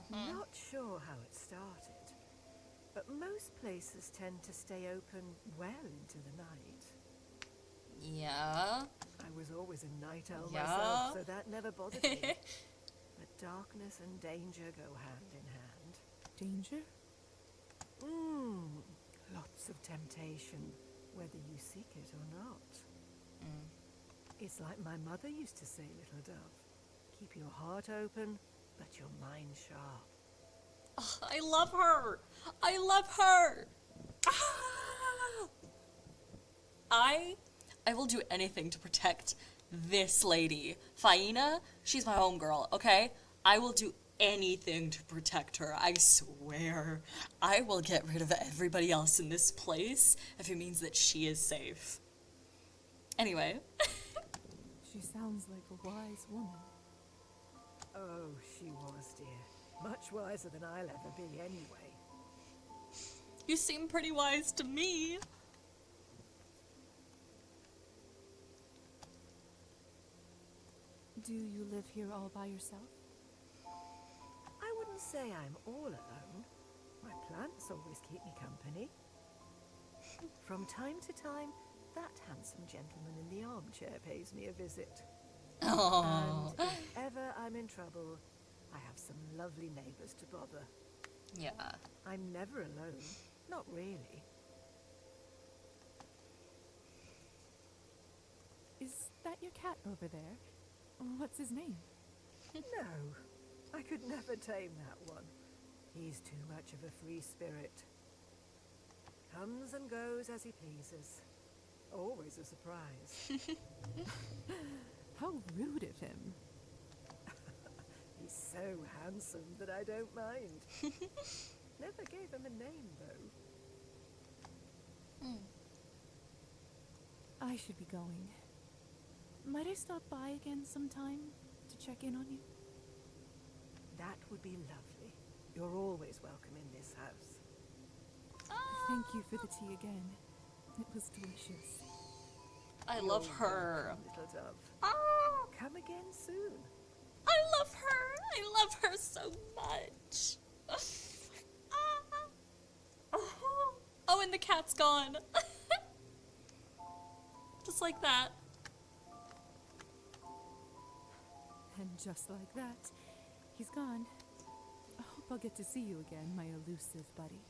Not sure how it started, but most places tend to stay open well into the night. Yeah. I was always a night owl Yeah. myself, so that never bothered me. But darkness and danger go hand in hand. Danger? Lots of temptation, whether you seek it or not. It's like my mother used to say, little dove. Keep your heart open, but your mind sharp. Oh, I love her. I love her. I will do anything to protect this lady. Faina, she's my homegirl, okay? I will do anything to protect her. I swear. I will get rid of everybody else in this place if it means that she is safe. Anyway. She sounds like a wise woman. Oh, she was, dear. Much wiser than I'll ever be, anyway. You seem pretty wise to me. Do you live here all by yourself? I wouldn't say I'm all alone. My plants always keep me company. From time to time, that handsome gentleman in the armchair pays me a visit. Oh. And if ever I'm in trouble, I have some lovely neighbors to bother. Yeah. I'm never alone. Not really. Is that your cat over there? What's his name? No, I could never tame that one. He's too much of a free spirit. Comes and goes as he pleases. Always a surprise. How rude of him. He's so handsome that I don't mind. Never gave him a name, though. I should be going. Might I stop by again sometime to check in on you? That would be lovely. You're always welcome in this house. Thank you for the tea again. It was delicious. I love You're her. welcome, little dove. Ah, Come again soon. I love her. I love her so much. Ah. Oh, and the cat's gone. Just like that. And just like that, he's gone. I hope I'll get to see you again, my elusive buddy.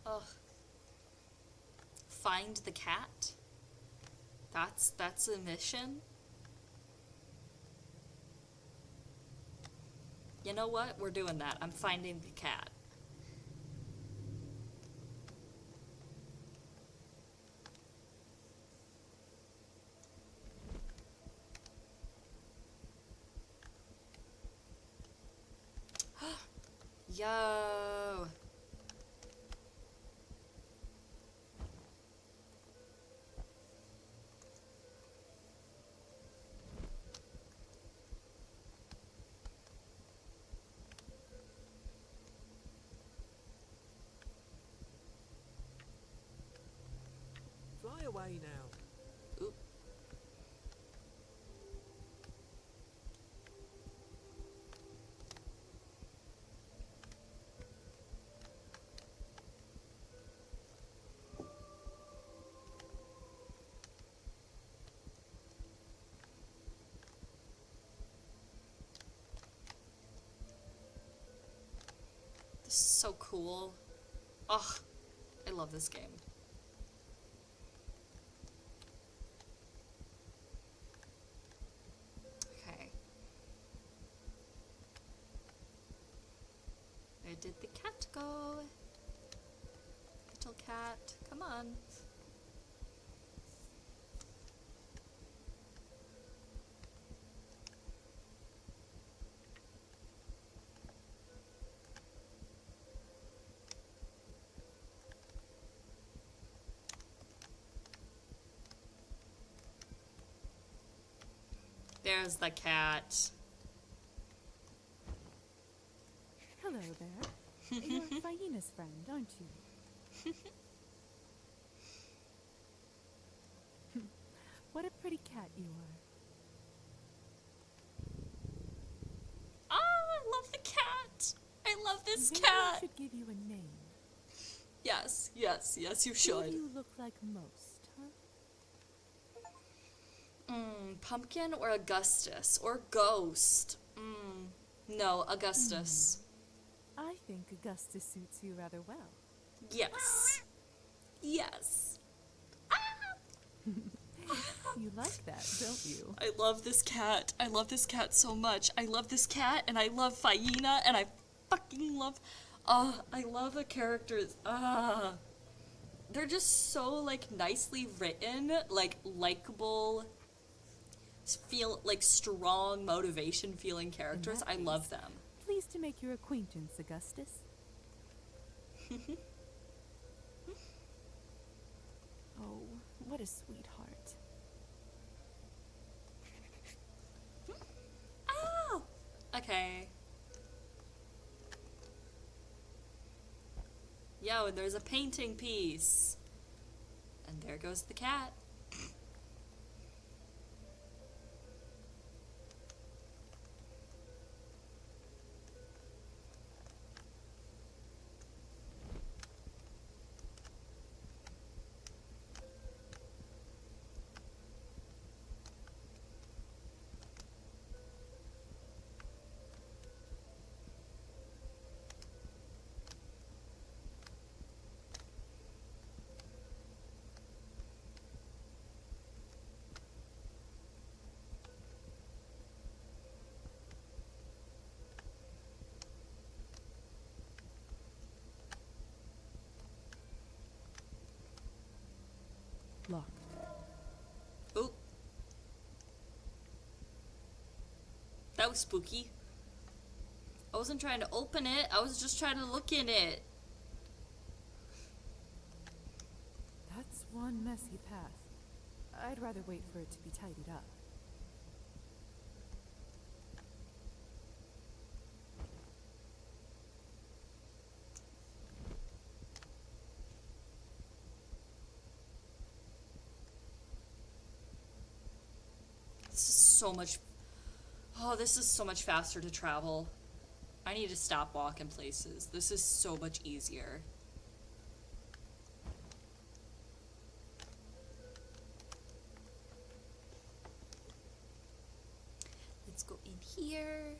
Ugh. Find the cat? That's a mission? You know what? We're doing that. I'm finding the cat. Yo. Fly away now. Oop. This is so cool. Ugh. I love this game. Okay. Where did the cat go? Little cat, come on. There's the cat. Hello there. You're Fiena's friend, aren't you? What a pretty cat you are. Ah, I love the cat. I love this Maybe cat. I should give you a name. Yes, yes, yes, you Who should. do you look like most, huh? Pumpkin or Augustus or Ghost? No, Augustus. I think Augustus suits you rather well. Yes. Yes. You like that, don't you? I love this cat. I love this cat so much. I love this cat, and I love Fiena, and I fucking love... I love the characters. They're just so, like, nicely written, like, likable, feel, like, strong motivation-feeling characters. I love them. Pleased to make your acquaintance, Augustus. Oh, what a sweetheart. Oh! Okay. Yo, and there's a painting piece. And there goes the cat. Locked. Oop. That was spooky. I wasn't trying to open it, I was just trying to look in it. That's one messy path. I'd rather wait for it to be tidied up. so much... Oh, this is so much faster to travel. I need to stop walking places. This is so much easier. Let's go in here.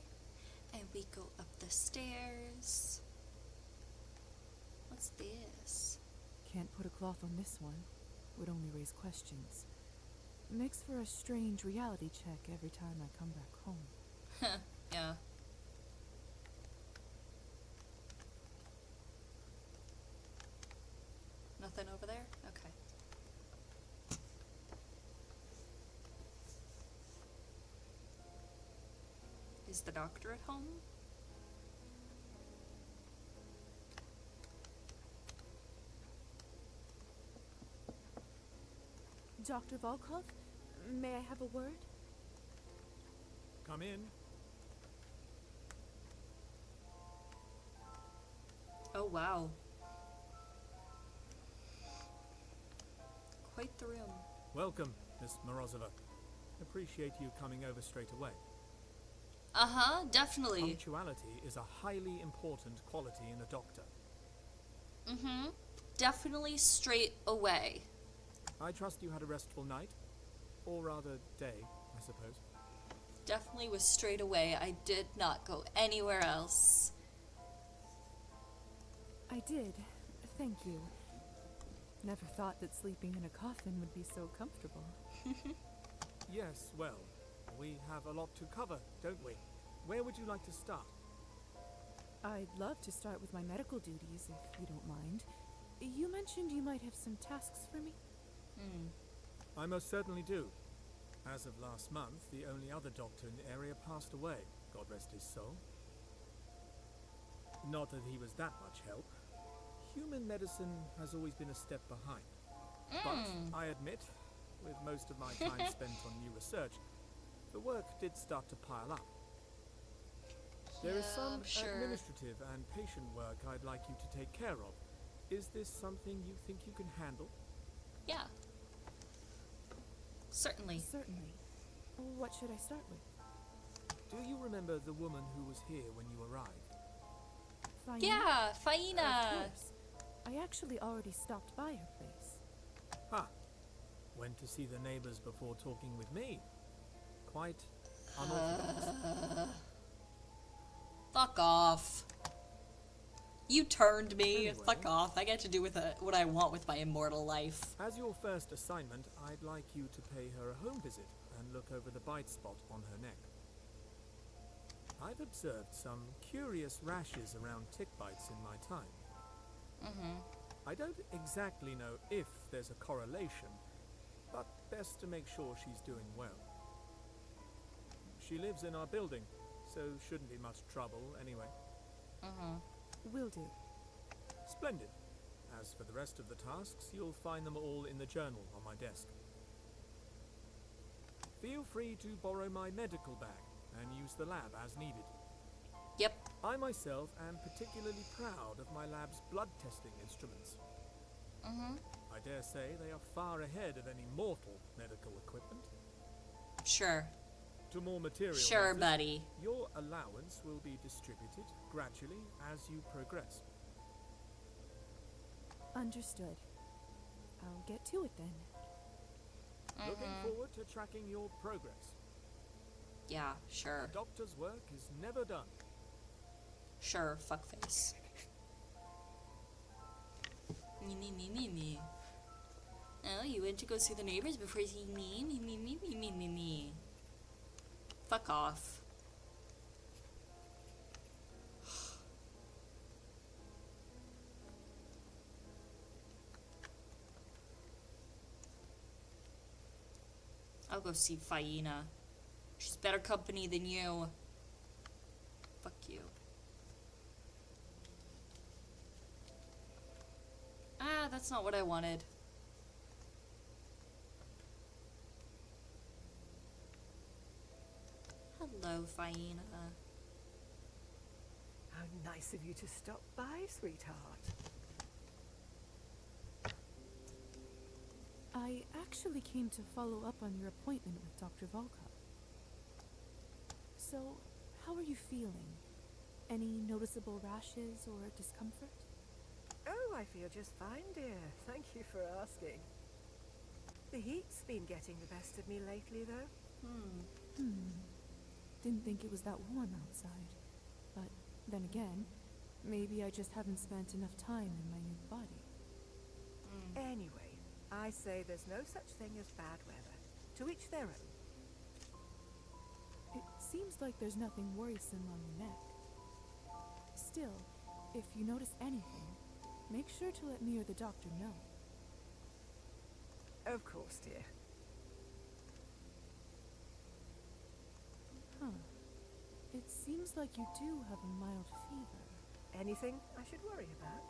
And we go up the stairs. What's this? Can't put a cloth on this one. Would only raise questions. Makes for a strange reality check every time I come back home. Yeah. Nothing over there? Okay. Is the doctor at home? Dr. Volkov, may I have a word? Come in. Oh, wow. Quite the room. Welcome, Miss Morozova. Appreciate you coming over straight away. Uh-huh, definitely. Punctuality is a highly important quality in a doctor. Mm-hmm. Definitely straight away. I trust you had a restful night? Or rather, day, I suppose. Definitely was straight away. I did not go anywhere else. I did. Thank you. Never thought that sleeping in a coffin would be so comfortable. Yes, well, we have a lot to cover, don't we? Where would you like to start? I'd love to start with my medical duties, if you don't mind. You mentioned you might have some tasks for me? I most certainly do. As of last month, the only other doctor in the area passed away, God rest his soul. Not that he was that much help. Human medicine has always been a step behind. But I admit, with most of my time spent on new research, the work did start to pile up. There is some administrative and patient work I'd like you to take care of. Is this something you think you can handle? Yeah. Certainly. Certainly. What should I start with? Do you remember the woman who was here when you arrived? Faina? Yeah, Faina. Of course. I actually already stopped by her place. Ha! Went to see the neighbors before talking with me. Quite unorthodox. Fuck off. You turned me. Anyway. Fuck off. I get to do with what I want with my immortal life. As your first assignment, I'd like you to pay her a home visit and look over the bite spot on her neck. I've observed some curious rashes around tick bites in my time. I don't exactly know if there's a correlation, but best to make sure she's doing well. She lives in our building, so shouldn't be much trouble anyway. Will do. Splendid. As for the rest of the tasks, you'll find them all in the journal on my desk. Feel free to borrow my medical bag and use the lab as needed. Yep. I myself am particularly proud of my lab's blood testing instruments. I dare say they are far ahead of any mortal medical equipment. Sure. To more material Sure, matters, buddy. your allowance will be distributed gradually as you progress. Understood. I'll get to it then. Looking forward to tracking your progress. Yeah, sure. A doctor's work is never done. Sure, fuckface. Me. Oh, you went to go see the neighbors before seeing me? Me. Fuck off. I'll go see Faina. She's better company than you. Fuck you. Ah, that's not what I wanted. Hello, Faina. How nice of you to stop by, sweetheart. I actually came to follow up on your appointment with Dr. Volkov. So, how are you feeling? Any noticeable rashes or discomfort? Oh, I feel just fine, dear. Thank you for asking. The heat's been getting the best of me lately, though. Didn't think it was that warm outside. But then again, maybe I just haven't spent enough time in my new body. Anyway, I say there's no such thing as bad weather. To each their own. It seems like there's nothing worrisome on your neck. Still, if you notice anything, make sure to let me or the doctor know. Of course, dear. Huh. It seems like you do have a mild fever. Anything I should worry about?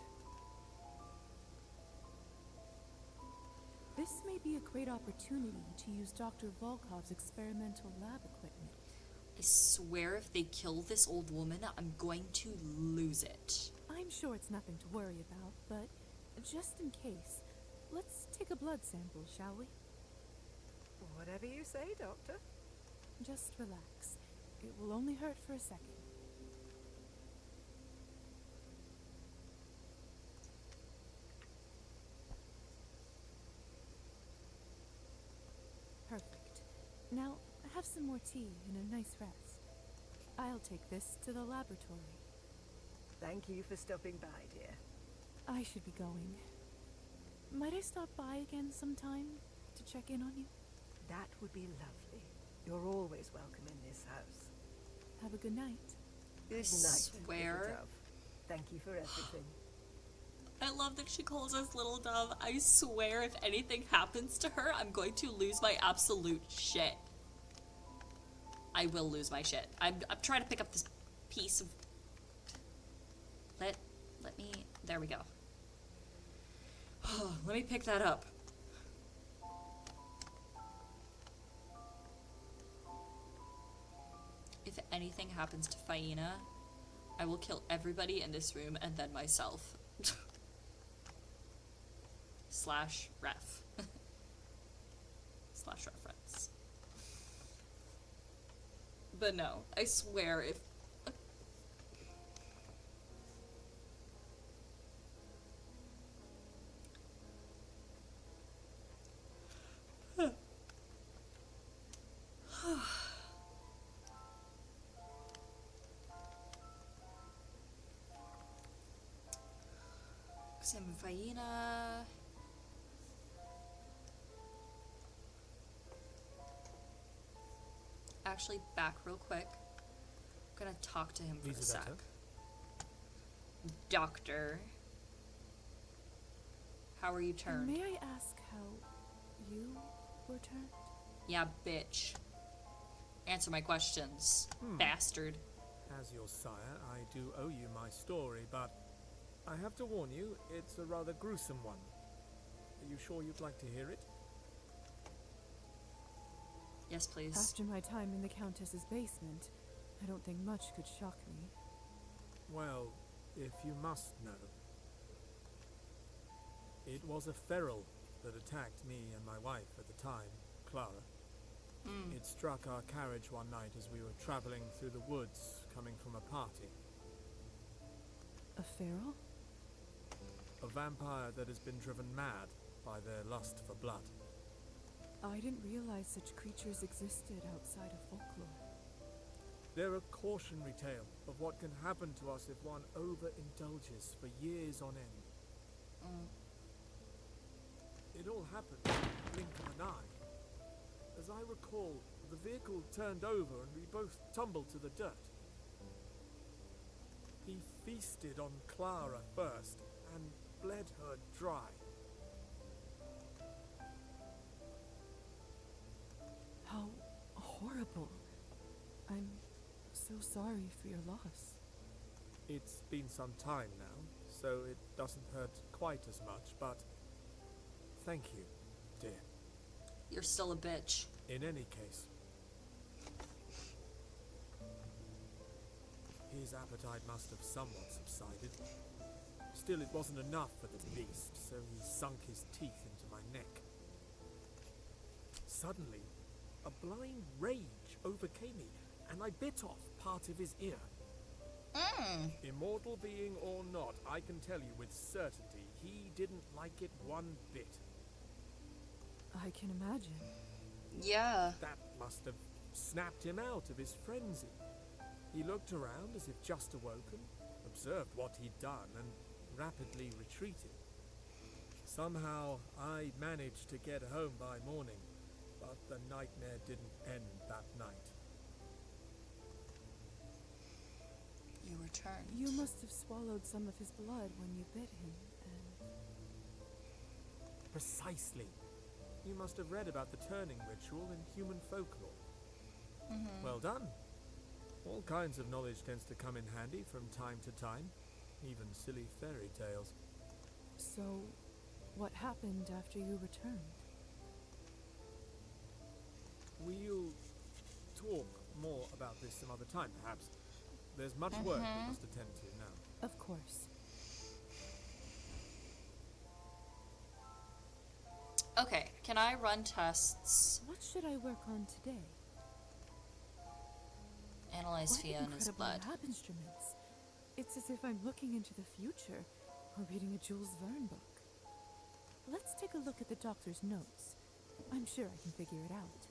This may be a great opportunity to use Dr. Volkov's experimental lab equipment. I swear if they kill this old woman, I'm going to lose it. I'm sure it's nothing to worry about, but just in case, let's take a blood sample, shall we? Whatever you say, Doctor. Just relax. It will only hurt for a second. Perfect. Now, have some more tea and a nice rest. I'll take this to the laboratory. Thank you for stopping by, dear. I should be going. Might I stop by again sometime to check in on you? That would be lovely. You're always welcome in this house. Have a good night. Good night, swear. little dove. Thank you for everything. I love that she calls us Little Dove. I swear if anything happens to her, I'm going to lose my absolute shit. I will lose my shit. I'm trying to pick up this piece of... Let me... There we go. Let me pick that up. If anything happens to Faina, I will kill everybody in this room and then myself. Slash ref. Slash reference. But no, I swear if... Examine Faina. Actually, back real quick. I'm gonna talk to him for a sec. Doctor. How are you turned? May I ask how you were turned? Yeah, bitch. Answer my questions, bastard. As your sire, I do owe you my story, but I have to warn you, it's a rather gruesome one. Are you sure you'd like to hear it? Yes, please. After my time in the Countess's basement, I don't think much could shock me. Well, if you must know. It was a feral that attacked me and my wife at the time, Clara. It struck our carriage one night as we were traveling through the woods, coming from a party. A feral? A vampire that has been driven mad by their lust for blood. I didn't realize such creatures existed outside of folklore. They're a cautionary tale of what can happen to us if one overindulges for years on end. It all happened in the blink of an eye. As I recall, the vehicle turned over and we both tumbled to the dirt. He feasted on Clara first and bled her dry. How horrible. I'm so sorry for your loss. It's been some time now, so it doesn't hurt quite as much, but thank you, dear. You're still a bitch. In any case, his appetite must have somewhat subsided. Still, it wasn't enough for the beast, so he sunk his teeth into my neck. Suddenly, a blind rage overcame me, and I bit off part of his ear. Immortal being or not, I can tell you with certainty he didn't like it one bit. I can imagine. Yeah. That must have snapped him out of his frenzy. He looked around as if just awoken, observed what he'd done, and rapidly retreated. Somehow, I managed to get home by morning, but the nightmare didn't end that night. You returned. You must have swallowed some of his blood when you bit him, and... Precisely. You must have read about the turning ritual in human folklore. Well done. All kinds of knowledge tends to come in handy from time to time, even silly fairy tales. So, what happened after you returned? We'll talk more about this some other time, perhaps. There's much work we must attend to now. Of course. Okay, can I run tests? What should I work on today? Analyze What Fiona's incredible blood. lab instruments. It's as if I'm looking into the future or reading a Jules Verne book. Let's take a look at the doctor's notes. I'm sure I can figure it out.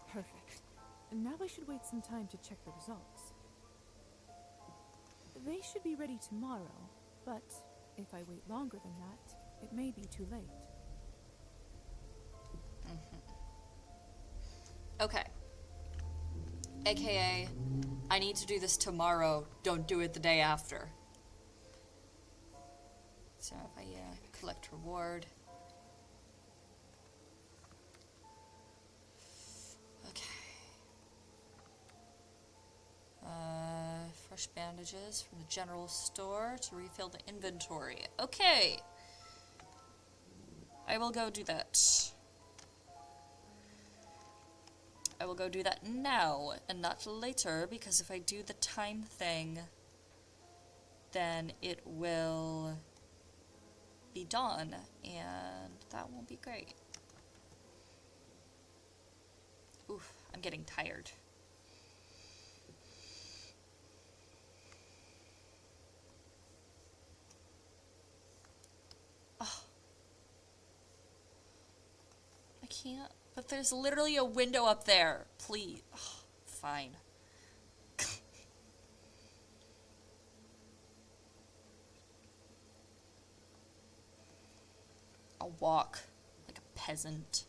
Perfect. Now I should wait some time to check the results. They should be ready tomorrow, but if I wait longer than that, it may be too late. Okay. AKA, I need to do this tomorrow. Don't do it the day after. So if I collect reward. Fresh bandages from the general store to refill the inventory. Okay. I will go do that. I will go do that now and not later, because if I do the time thing, then it will be done, and that won't be great. Oof, I'm getting tired. I can't, but there's literally a window up there. Please. Oh, fine. I'll walk like a peasant.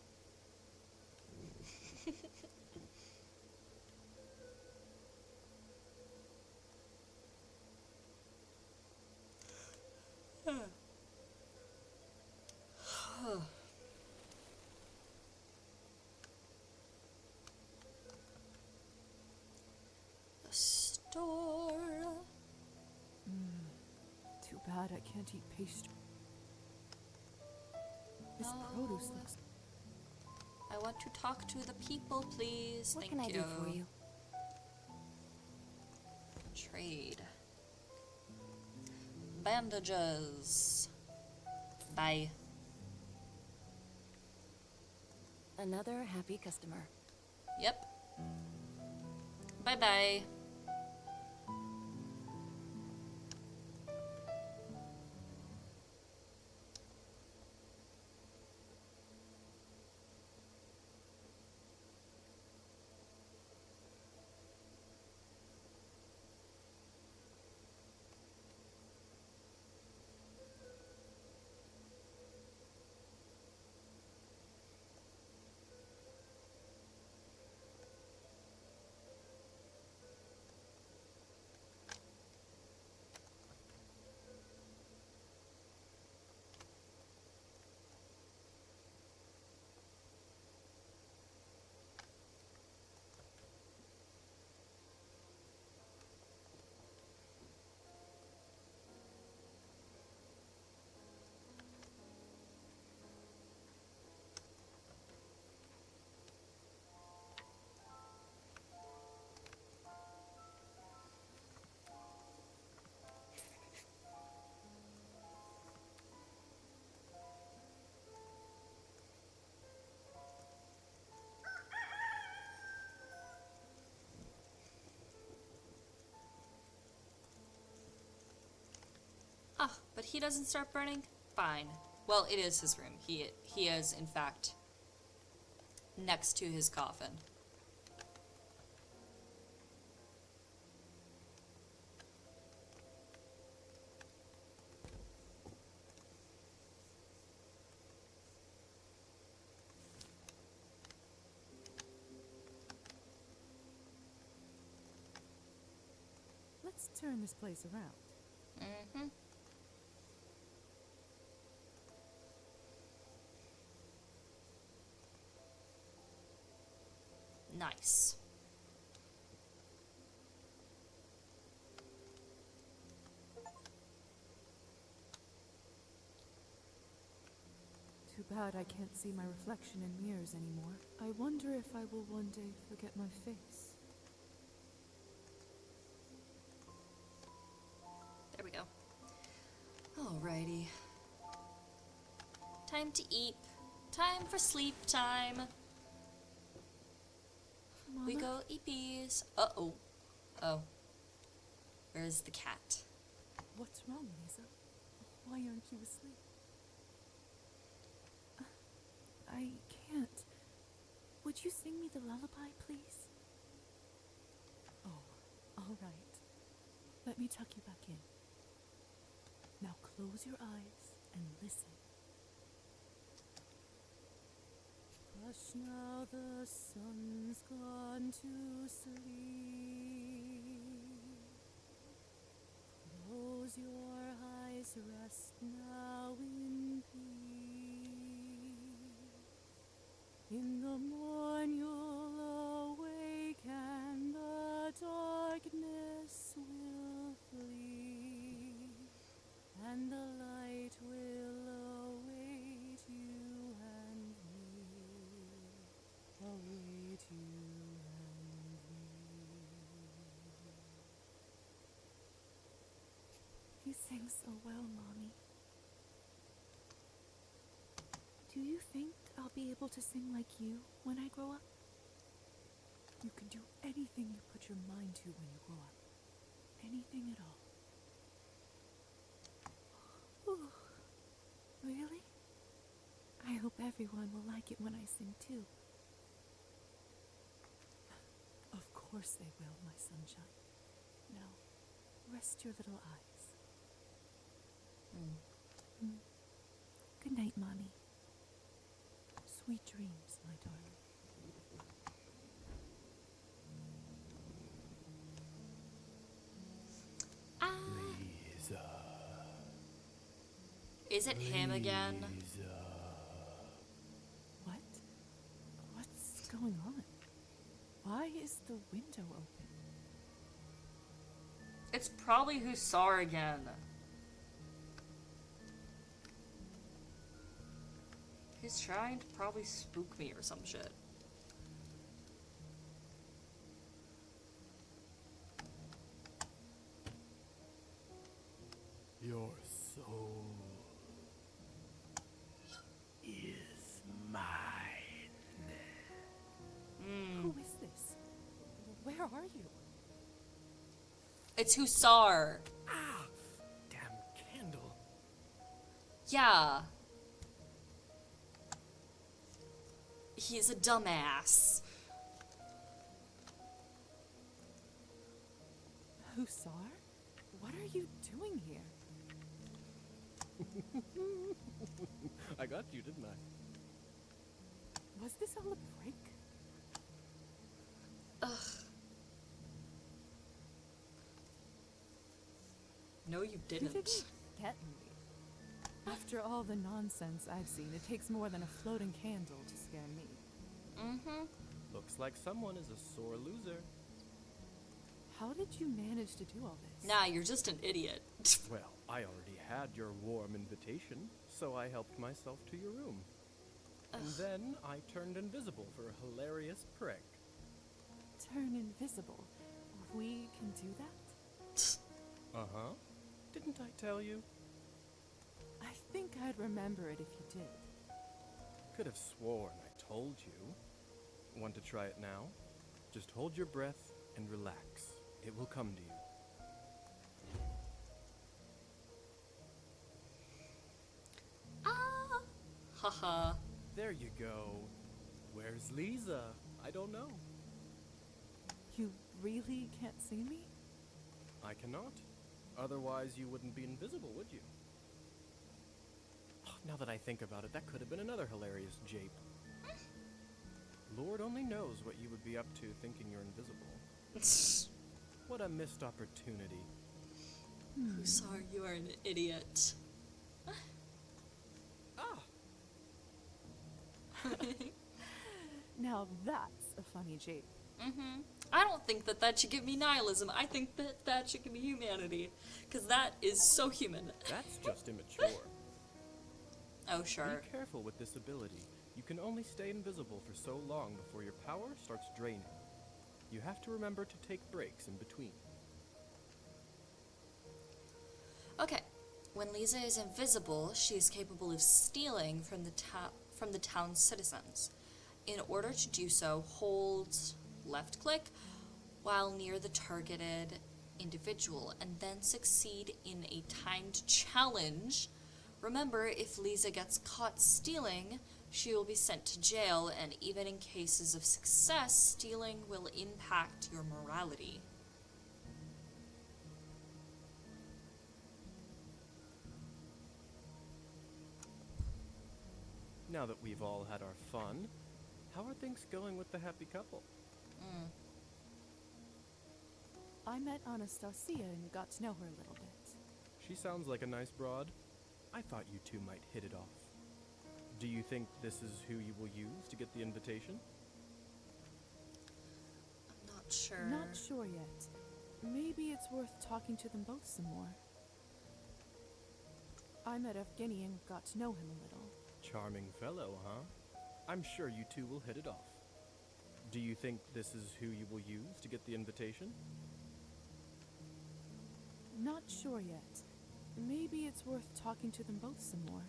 The store. Too bad I can't eat pastry. This produce looks... I want to talk to the people, please. What Thank can I do for you? Trade. Bandages. Bye. Another happy customer. Yep. Bye-bye. Ah, but he doesn't start burning? Fine. Well, it is his room. He is, in fact, next to his coffin. Let's turn this place around. Mm-hmm. Nice. Too bad I can't see my reflection in mirrors anymore. I wonder if I will one day forget my face. There we go. Alrighty. Time to eat. Time for sleep time. Mama? We go eat peas. Uh-oh. Oh. Where's the cat? What's wrong, Lisa? Why aren't you asleep? I can't. Would you sing me the lullaby, please? Oh, all right. Let me tuck you back in. Now close your eyes and listen. Hush now, the sun's gone to sleep. Close your eyes, rest now in peace. In the morn you'll awake and the darkness will flee, and the light will await you and me, await you and me. You sing so well, Mommy. Do you think I'll be able to sing like you when I grow up? You can do anything you put your mind to when you grow up. Anything at all. Ooh. Really? I hope everyone will like it when I sing too. Of course they will, my sunshine. Now, rest your little eyes. Good night, Mommy. Sweet dreams, my darling. Lisa. Is it him again? What? What's going on? Why is the window open? It's probably Hussar again. He's trying to probably spook me or some shit. Your soul is mine. Who is this? Where are you? It's Hussar. Ah! Damn candle. Yeah. He's a dumbass. Hussar? What are you doing here? I got you, didn't I? Was this all a prank? Ugh. No, you didn't. You didn't get me. After all the nonsense I've seen, it takes more than a floating candle to scare me. Mm-hmm. Looks like someone is a sore loser. How did you manage to do all this? Nah, you're just an idiot. Well, I already had your warm invitation, so I helped myself to your room. And then I turned invisible for a hilarious prank. Turn invisible. We can do that? Uh-huh. Didn't I tell you? I think I'd remember it if you did. Could have sworn I told you. Want to try it now? Just hold your breath and relax. It will come to you. there you go. Where's Lisa? I don't know. You really can't see me? I cannot. Otherwise, you wouldn't be invisible, would you? Now that I think about it, that could have been another hilarious jape. Lord only knows what you would be up to thinking you're invisible. What a missed opportunity. Sorry, you are an idiot. Ah! Now that's a funny jape. I don't think that that should give me nihilism. I think that that should give me humanity. Because that is so human. That's just immature. Oh, sure. Be careful with this ability. You can only stay invisible for so long before your power starts draining. You have to remember to take breaks in between. Okay. When Lisa is invisible, she is capable of stealing from the town's citizens. In order to do so, hold left click while near the targeted individual and then succeed in a timed challenge. Remember, if Lisa gets caught stealing, she will be sent to jail, and even in cases of success, stealing will impact your morality. Now that we've all had our fun, how are things going with the happy couple? I met Anastasia and got to know her a little bit. She sounds like a nice broad. I thought you two might hit it off. Do you think this is who you will use to get the invitation? I'm not sure. Not sure yet. Maybe it's worth talking to them both some more. I met Evgeny and got to know him a little. Charming fellow, huh? I'm sure you two will hit it off. Do you think this is who you will use to get the invitation? Not sure yet. Maybe it's worth talking to them both some more.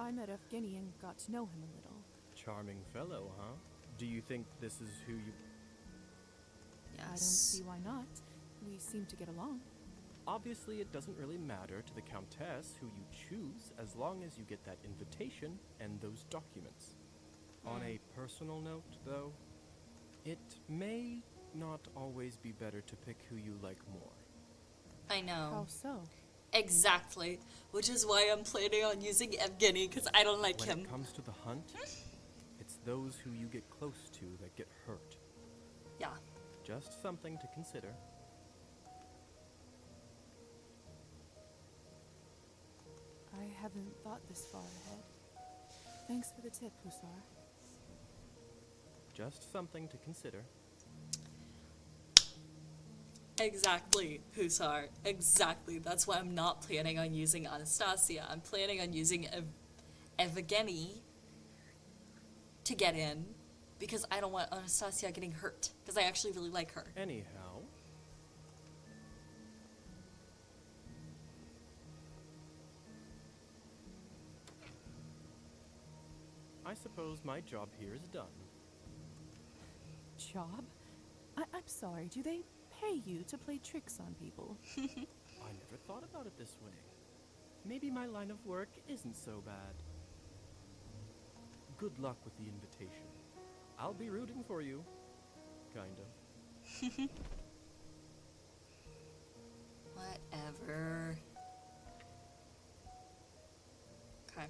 I met Evgeny and got to know him a little. Charming fellow, huh? Do you think this is who you... Yes. I don't see why not. We seem to get along. Obviously, it doesn't really matter to the Countess who you choose as long as you get that invitation and those documents. On a personal note, though, it may not always be better to pick who you like more. I know. How so? Exactly. Which is why I'm planning on using Evgeny, because I don't like When him. it comes to the hunt, it's those who you get close to that get hurt. Yeah. Just something to consider. I haven't thought this far ahead. Thanks for the tip, Hussar. Just something to consider. Exactly, Hussar. Exactly. That's why I'm not planning on using Anastasia. I'm planning on using Evgeny to get in, because I don't want Anastasia getting hurt, because I actually really like her. Anyhow, I suppose my job here is done. Job? I'm sorry, do they pay you to play tricks on people? I never thought about it this way. Maybe my line of work isn't so bad. Good luck with the invitation. I'll be rooting for you. Kinda. Whatever. Okay.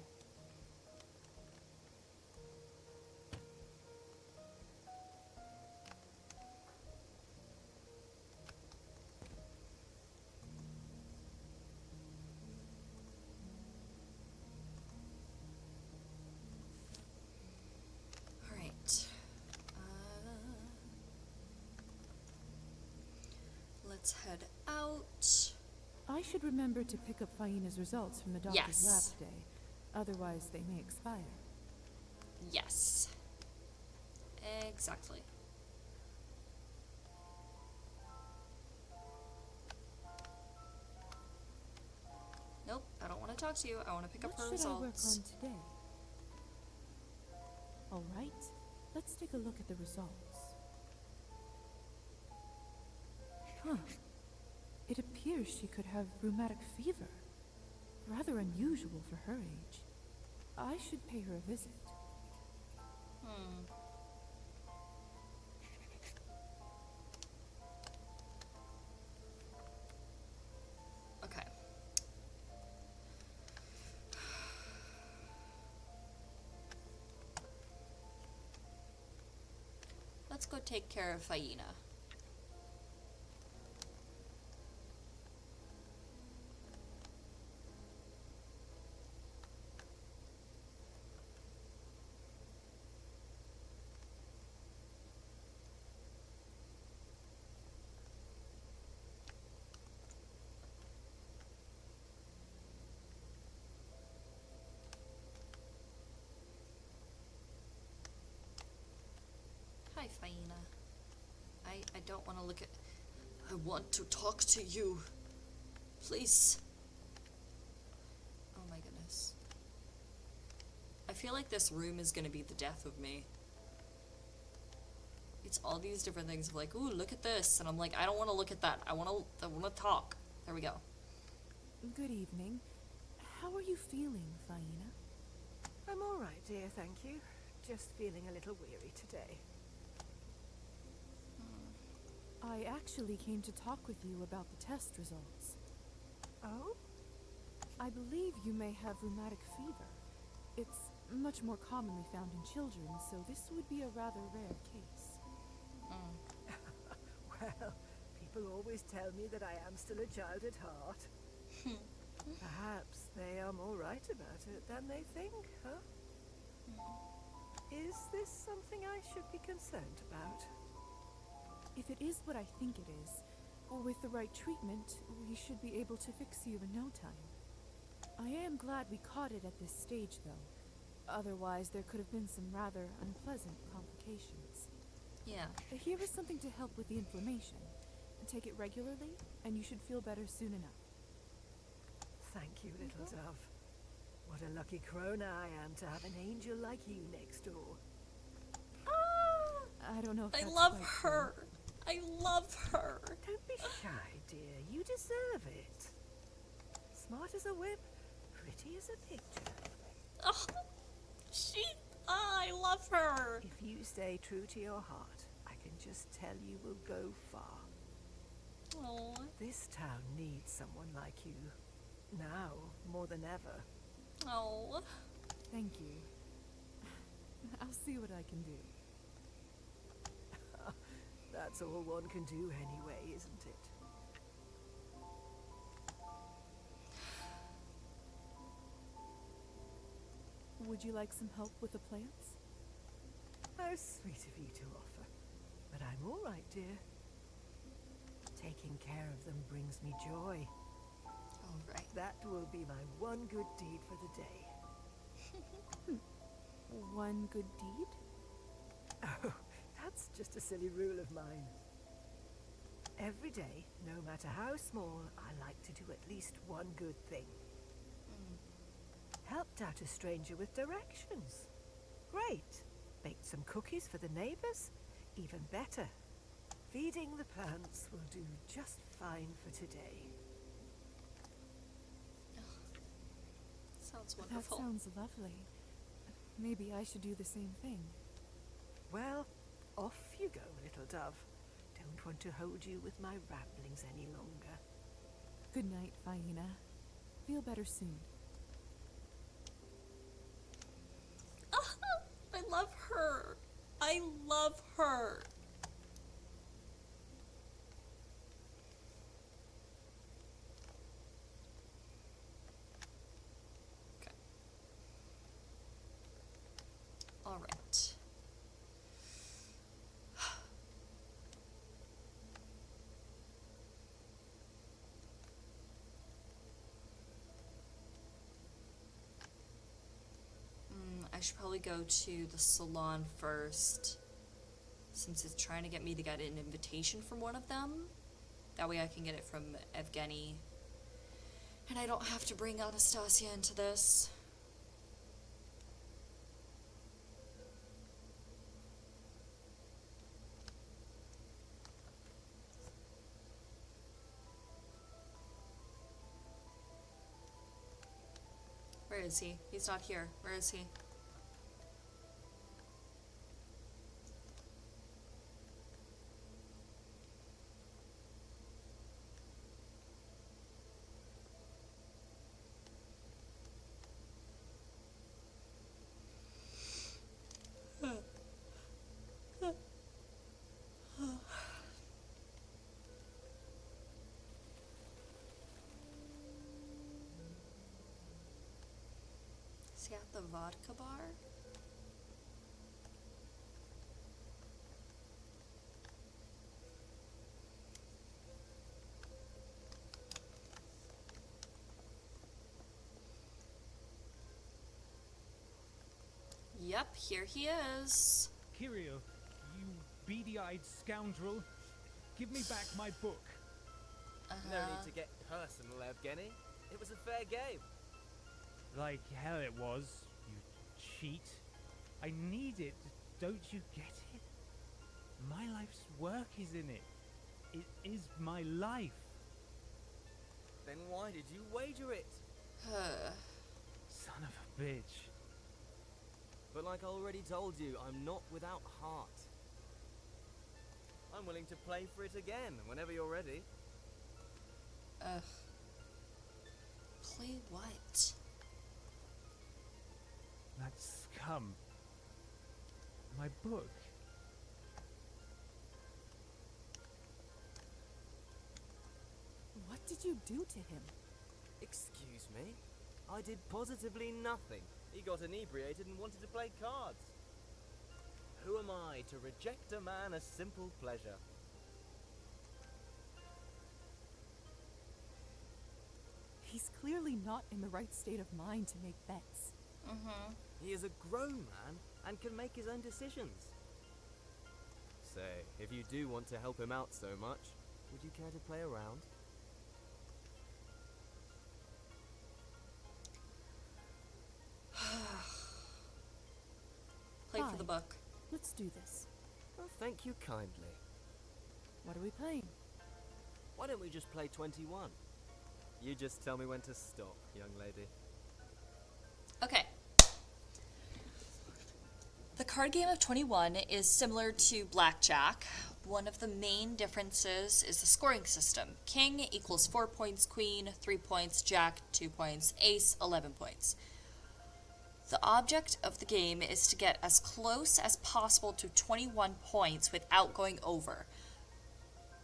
Alright. Let's head out. I should remember to pick up Faina's results from the doctor's Yes. lab today. Otherwise, they may expire. Yes. Exactly. Nope, I don't want to talk to you. I want to pick up What her should I work results. on today? All right, let's take a look at the results. Huh. It appears appears she could have rheumatic fever. Rather unusual for her age. I should pay her a visit. Okay. Let's go take care of Faina. Hi, Faina. I don't want to look at... I want to talk to you. Please. Oh my goodness. I feel like this room is gonna be the death of me. It's all these different things of like, ooh, look at this. And I'm like, I don't want to look at that. I want to talk. There we go. Good evening. How are you feeling, Faina? I'm all right, dear, thank you. Just feeling a little weary today. I actually came to talk with you about the test results. Oh? I believe you may have rheumatic fever. It's much more commonly found in children, so this would be a rather rare case. Well, people always tell me that I am still a child at heart. Perhaps they are more right about it than they think, huh? Is this something I should be concerned about? If it is what I think it is, with the right treatment, we should be able to fix you in no time. I am glad we caught it at this stage, though. Otherwise, there could have been some rather unpleasant complications. Yeah. Here is something to help with the inflammation. Take it regularly, and you should feel better soon enough. Thank you, little dove. What a lucky crone I am to have an angel like you next door. I don't know if I that's love quite her. I love her. Don't be shy, dear. You deserve it. Smart as a whip, pretty as a picture. Oh, I love her. If you stay true to your heart, I can just tell you will go far. Oh. This town needs someone like you. Now, more than ever. Oh. Thank you. I'll see what I can do. That's all one can do anyway, isn't it? Would you like some help with the plants? How sweet of you to offer. But I'm all right, dear. Taking care of them brings me joy. All right. That will be my one good deed for the day. One good deed? Oh, that's just a silly rule of mine. Every day, no matter how small, I like to do at least one good thing. Helped out a stranger with directions. Great. Baked some cookies for the neighbors. Even better. Feeding the plants will do just fine for today. Sounds wonderful. That sounds lovely. Maybe I should do the same thing. Well, off you go, little dove. Don't want to hold you with my ramblings any longer. Good night, Faina. Feel better soon. I love her. I love her. Okay. All right. I should probably go to the salon first, since it's trying to get me to get an invitation from one of them. That way I can get it from Evgeny. And I don't have to bring Anastasia into this. Where is he? He's not here. Where is he? Is he at the vodka bar? Yep, here he is. Kirio, you beady-eyed scoundrel. Give me back my book. No need to get personal, Evgeny. It was a fair game. Like hell it was, you cheat. I need it, don't you get it? My life's work is in it. It is my life. Then why did you wager it? Son of a bitch. But like I already told you, I'm not without heart. I'm willing to play for it again, whenever you're ready. Ugh. Play what? That scum. My book. What did you do to him? Excuse me? I did positively nothing. He got inebriated and wanted to play cards. Who am I to reject a man a simple pleasure? He's clearly not in the right state of mind to make bets. He is a grown man and can make his own decisions. Say, if you do want to help him out so much, would you care to play around? Play for the Fine. book. Let's do this. Well, thank you kindly. What are we playing? Why don't we just play 21? You just tell me when to stop, young lady. Okay. The card game of 21 is similar to blackjack. One of the main differences is the scoring system. King equals 4 points, queen 3 points, jack 2 points, ace 11 points. The object of the game is to get as close as possible to 21 points without going over.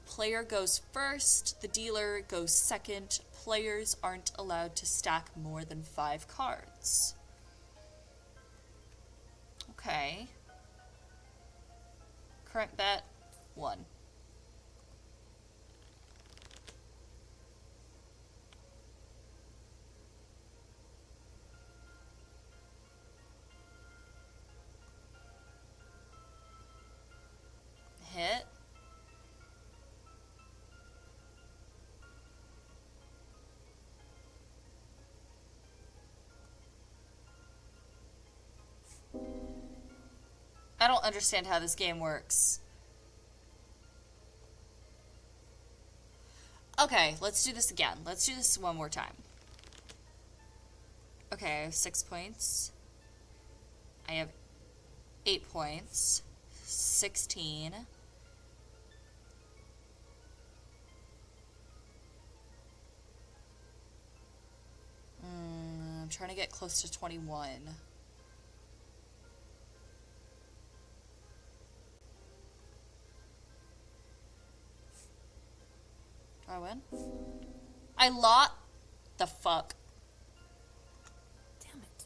Player goes first, the dealer goes second. Players aren't allowed to stack more than 5 cards. Okay. Current bet, 1. Hit. I don't understand how this game works. Okay, let's do this again. Let's do this one more time. Okay, I have 6 points. I have 8 points. 16. I'm trying to get close to 21. Do I win? I lost. The fuck? Damn it.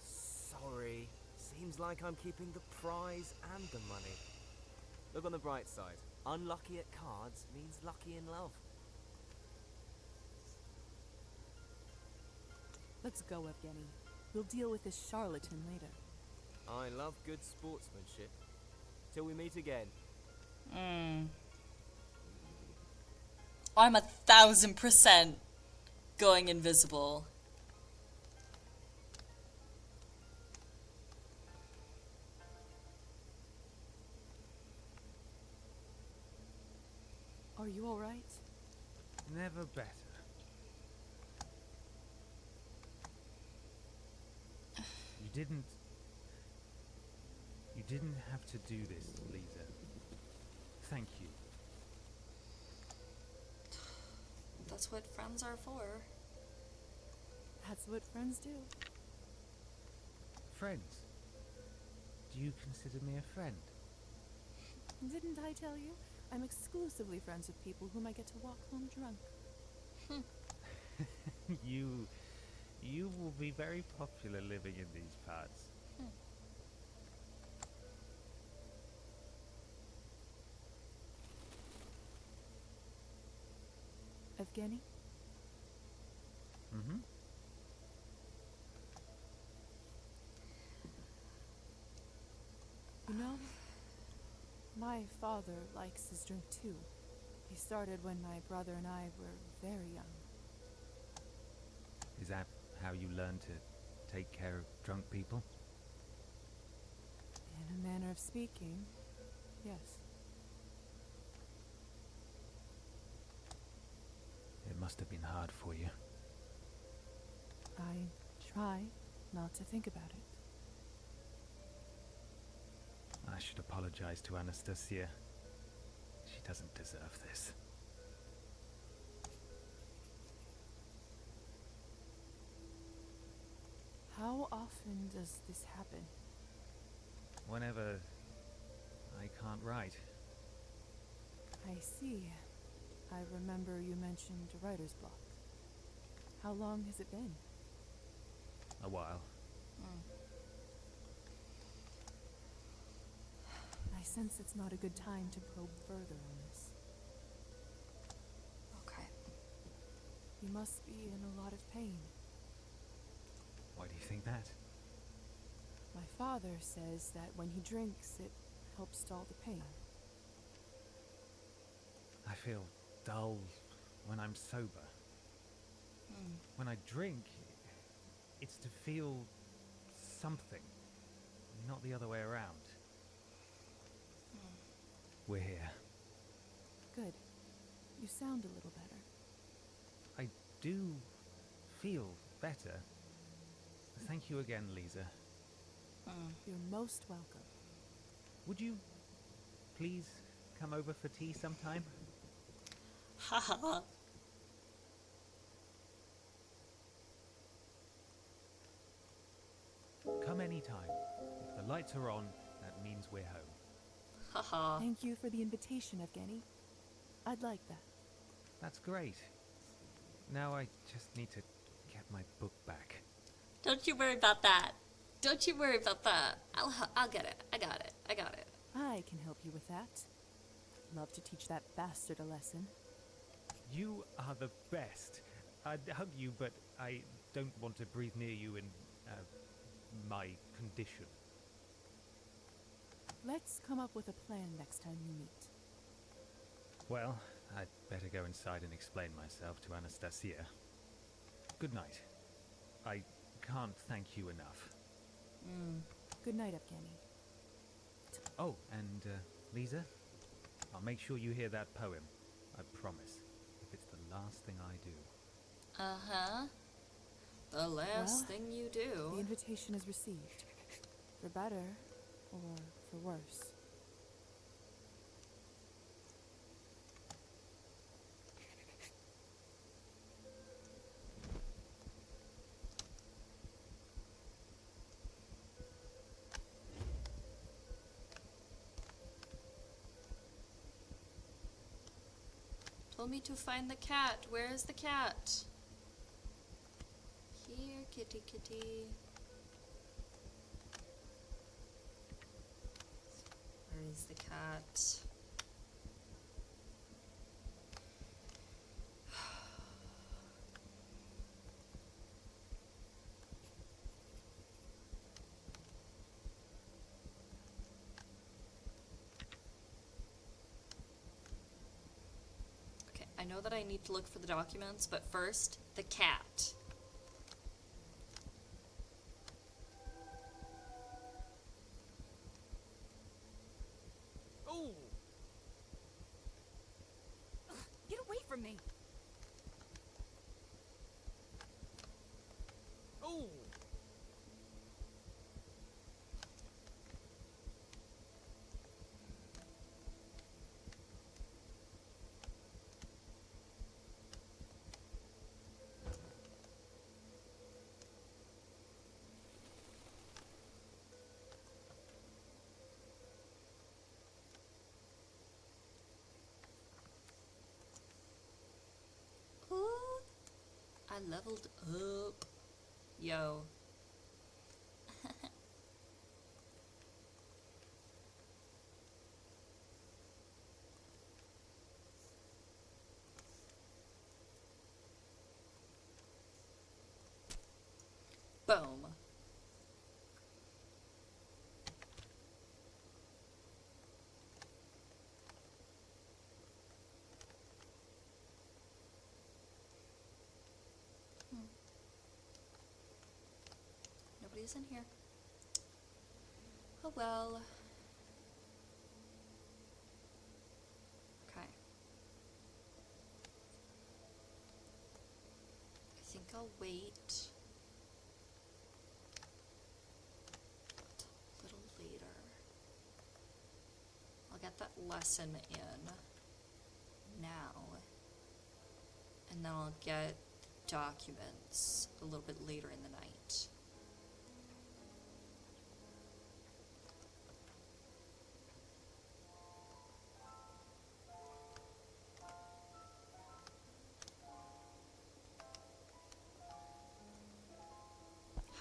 Sorry. Seems like I'm keeping the prize and the money. Look on the bright side. Unlucky at cards means lucky in love. Let's go, Evgeny. We'll deal with this charlatan later. I love good sportsmanship. Till we meet again. I'm 1000% going invisible. Are you alright? Never better. didn't have to do this, Lisa. Thank you. That's what friends are for. That's what friends do. Friends? Do you consider me a friend? Didn't I tell you? I'm exclusively friends with people whom I get to walk home drunk. You will be very popular living in these parts. Evgeny? Mm-hmm. You know, my father likes his drink too. He started when my brother and I were very young. Is that how you learn to take care of drunk people? In a manner of speaking, yes. It must have been hard for you. I try not to think about it. I should apologize to Anastasia. She doesn't deserve this. How often does this happen? Whenever I can't write. I see. I remember you mentioned a writer's block. How long has it been? A while. I sense it's not a good time to probe further on this. Okay. You must be in a lot of pain. Why do you think that? My father says that when he drinks, it helps dull the pain. I feel dull when I'm sober. When I drink, it's to feel something, not the other way around. We're here. Good. You sound a little better. I do feel better. Thank you again, Lisa. You're most welcome. Would you please come over for tea sometime? Haha. Come anytime. If the lights are on, that means we're home. Haha. Thank you for the invitation, Evgeny. I'd like that. That's great. Now I just need to get my book back. Don't you worry about that. Don't you worry about that. I'll get it. I got it. I can help you with that. Love to teach that bastard a lesson. You are the best. I'd hug you, but I don't want to breathe near you in my condition. Let's come up with a plan next time we meet. Well, I'd better go inside and explain myself to Anastasia. Good night. I can't thank you enough. Good night, Evgeny. Oh, and Lisa, I'll make sure you hear that poem. I promise. If it's the last thing I do. Uh-huh. The last thing you The do. invitation is received. For better or for worse. Told me to find the cat. Where is the cat? Here, kitty kitty. Where is the cat? Okay, I know that I need to look for the documents, but first, the cat. Oh! Get away from me! Oh! I leveled up. Yo. Boom. Nobody's in here. Oh well. Okay. I think I'll wait a little later. I'll get that lesson in now. And then I'll get documents a little bit later in the night.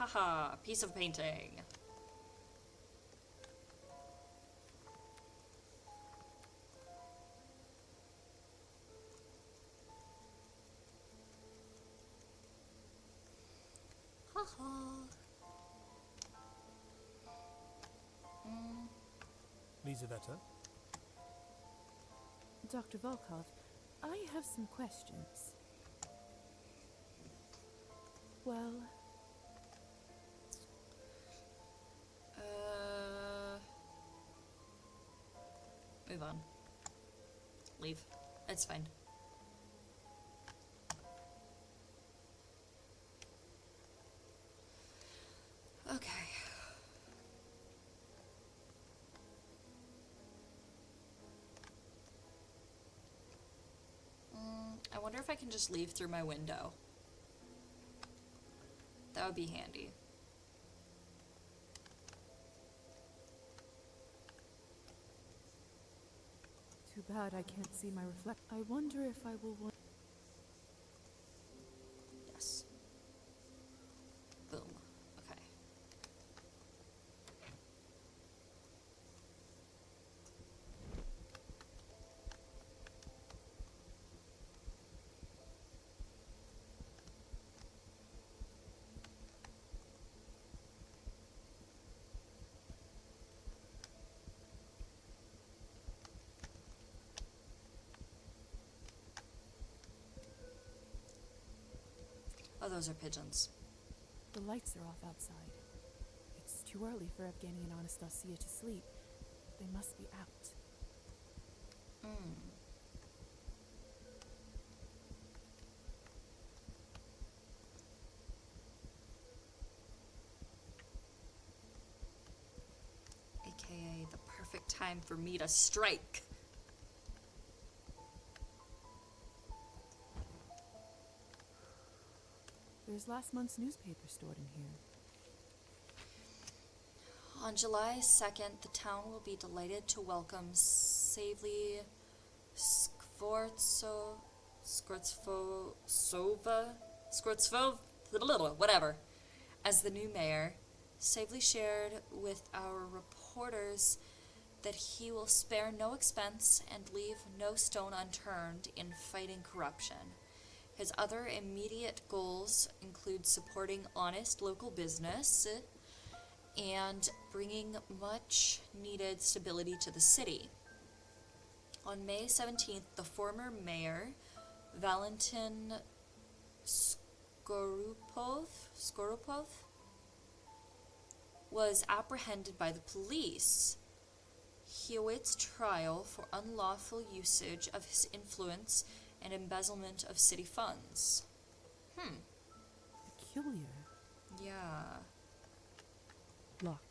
Haha, piece of painting. Haha. Lizaveta? Dr. Volkov, I have some questions. Well, Move on. Leave. It's fine. Okay. I wonder if I can just leave through my window. That would be handy. too bad I can't see my reflect. I wonder if I will want. Yes. Boom. Okay. Oh, those are pigeons. The lights are off outside. It's too early for Evgeny and Anastasia to sleep. They must be out. AKA the perfect time for me to strike. There's last month's newspaper stored in here. On July 2nd, the town will be delighted to welcome Savely whatever, as the new mayor. Savely shared with our reporters that he will spare no expense and leave no stone unturned in fighting corruption. His other immediate goals include supporting honest local business and bringing much needed stability to the city. On May 17th, the former mayor, Valentin Skorupov, was apprehended by the police. He awaits trial for unlawful usage of his influence and embezzlement of city funds. Peculiar. Yeah. Locked.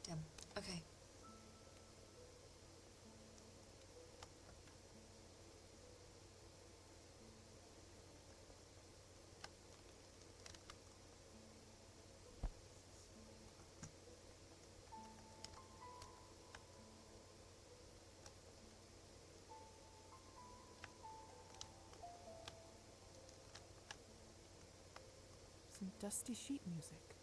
Damn. Okay. dusty sheet music.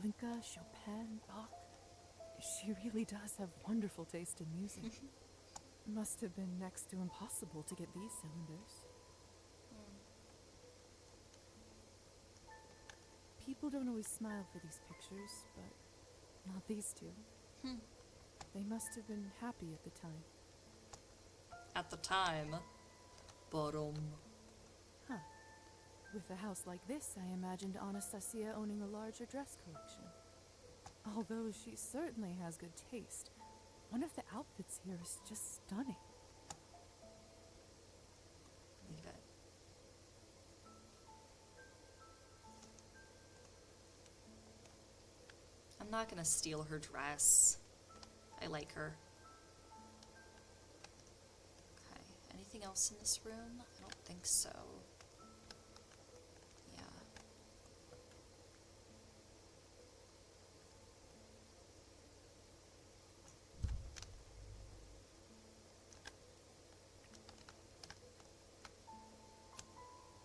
Glinka, Chopin, Bach. She really does have wonderful taste in music. Must have been next to impossible to get these cylinders. People don't always smile for these pictures, but not these two. They must have been happy at the time. At the time. Bottom. Huh. With a house like this, I imagined Anastasia owning a larger dress collection. Although she certainly has good taste, one of the outfits here is just stunning. Leave it. I'm not gonna steal her dress. I like her. Okay, anything else in this room? I don't think so. Yeah.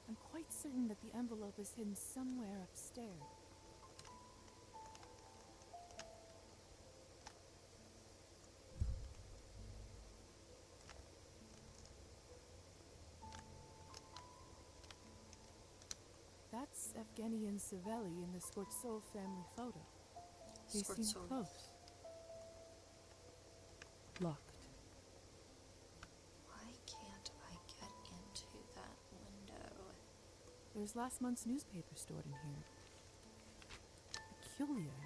I'm quite certain that the envelope is hidden somewhere upstairs. That's Evgeny and Savelli in the Skortsov family photo. They seem Skortsov. close. Locked. Why can't I get into that window? There's last month's newspaper stored in here. Peculiar.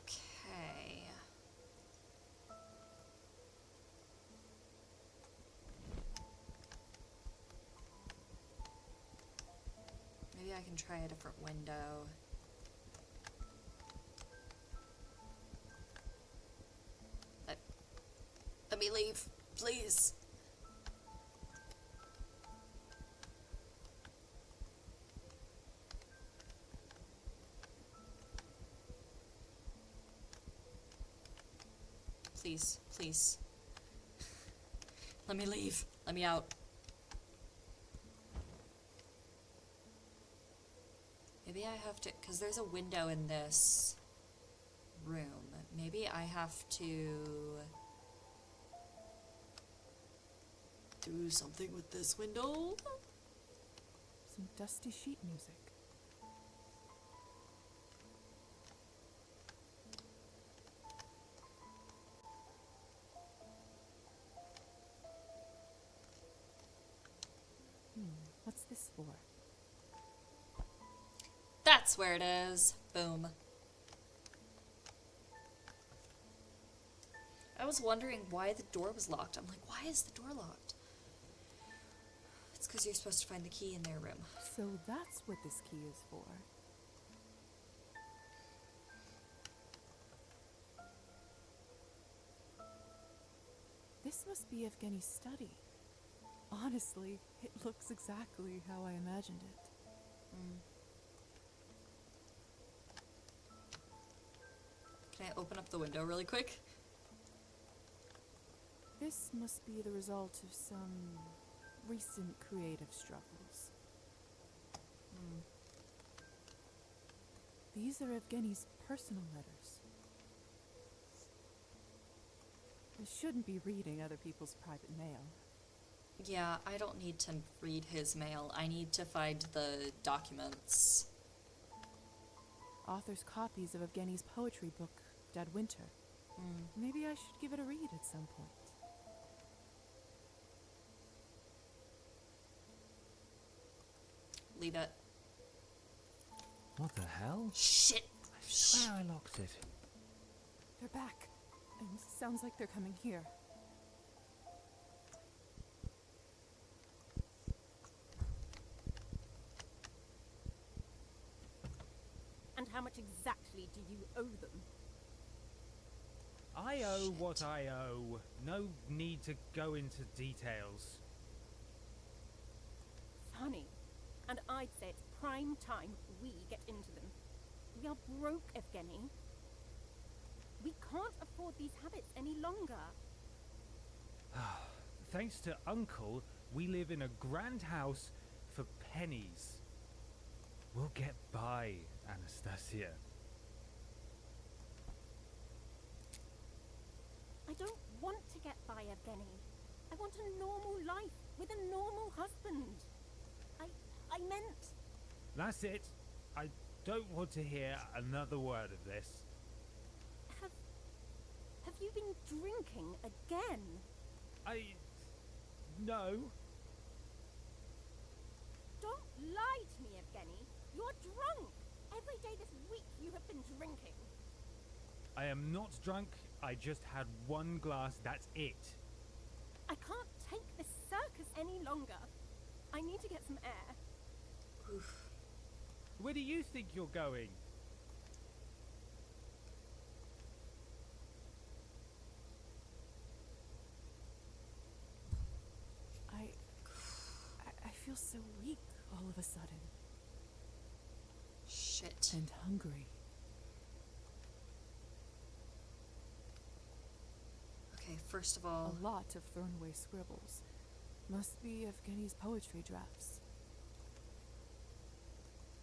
Okay. Maybe I can try a different window. Let me leave, please. Please, please. Let me leave. Let me out. Maybe I have to, because there's a window in this room. Maybe I have to do something with this window. Some dusty sheet music. What's this for? That's where it is. Boom. I was wondering why the door was locked. I'm like, why is the door locked? It's because you're supposed to find the key in their room. So that's what this key is for. This must be Evgeny's study. Honestly, it looks exactly how I imagined it. Can I open up the window really quick? This must be the result of some recent creative struggles. These are Evgeny's personal letters. I shouldn't be reading other people's private mail. Yeah, I don't need to read his mail. I need to find the documents. Author's copies of Evgeny's poetry book, Dead Winter. Maybe I should give it a read at some point. Leave it. What the hell? Shit! I swear I locked it. They're back. And sounds like they're coming here. And how much exactly do you owe them? I owe what I owe. No need to go into details. Honey, and I'd say it's prime time we get into them. We are broke, Evgeny. We can't afford these habits any longer. Thanks to Uncle, we live in a grand house for pennies. We'll get by, Anastasia. I don't want to get by, Evgeny. I want a normal life with a normal husband. I meant... That's it. I don't want to hear another word of this. Have you been drinking again? No. Don't lie to me, Evgeny. You're drunk. Every day this week you have been drinking. I am not drunk. I just had one glass, that's it. I can't take this circus any longer. I need to get some air. Where do you think you're going? I feel so weak all of a sudden. Shit. And hungry. Okay, first of all... A lot of thrown away scribbles. Must be Evgeny's poetry drafts.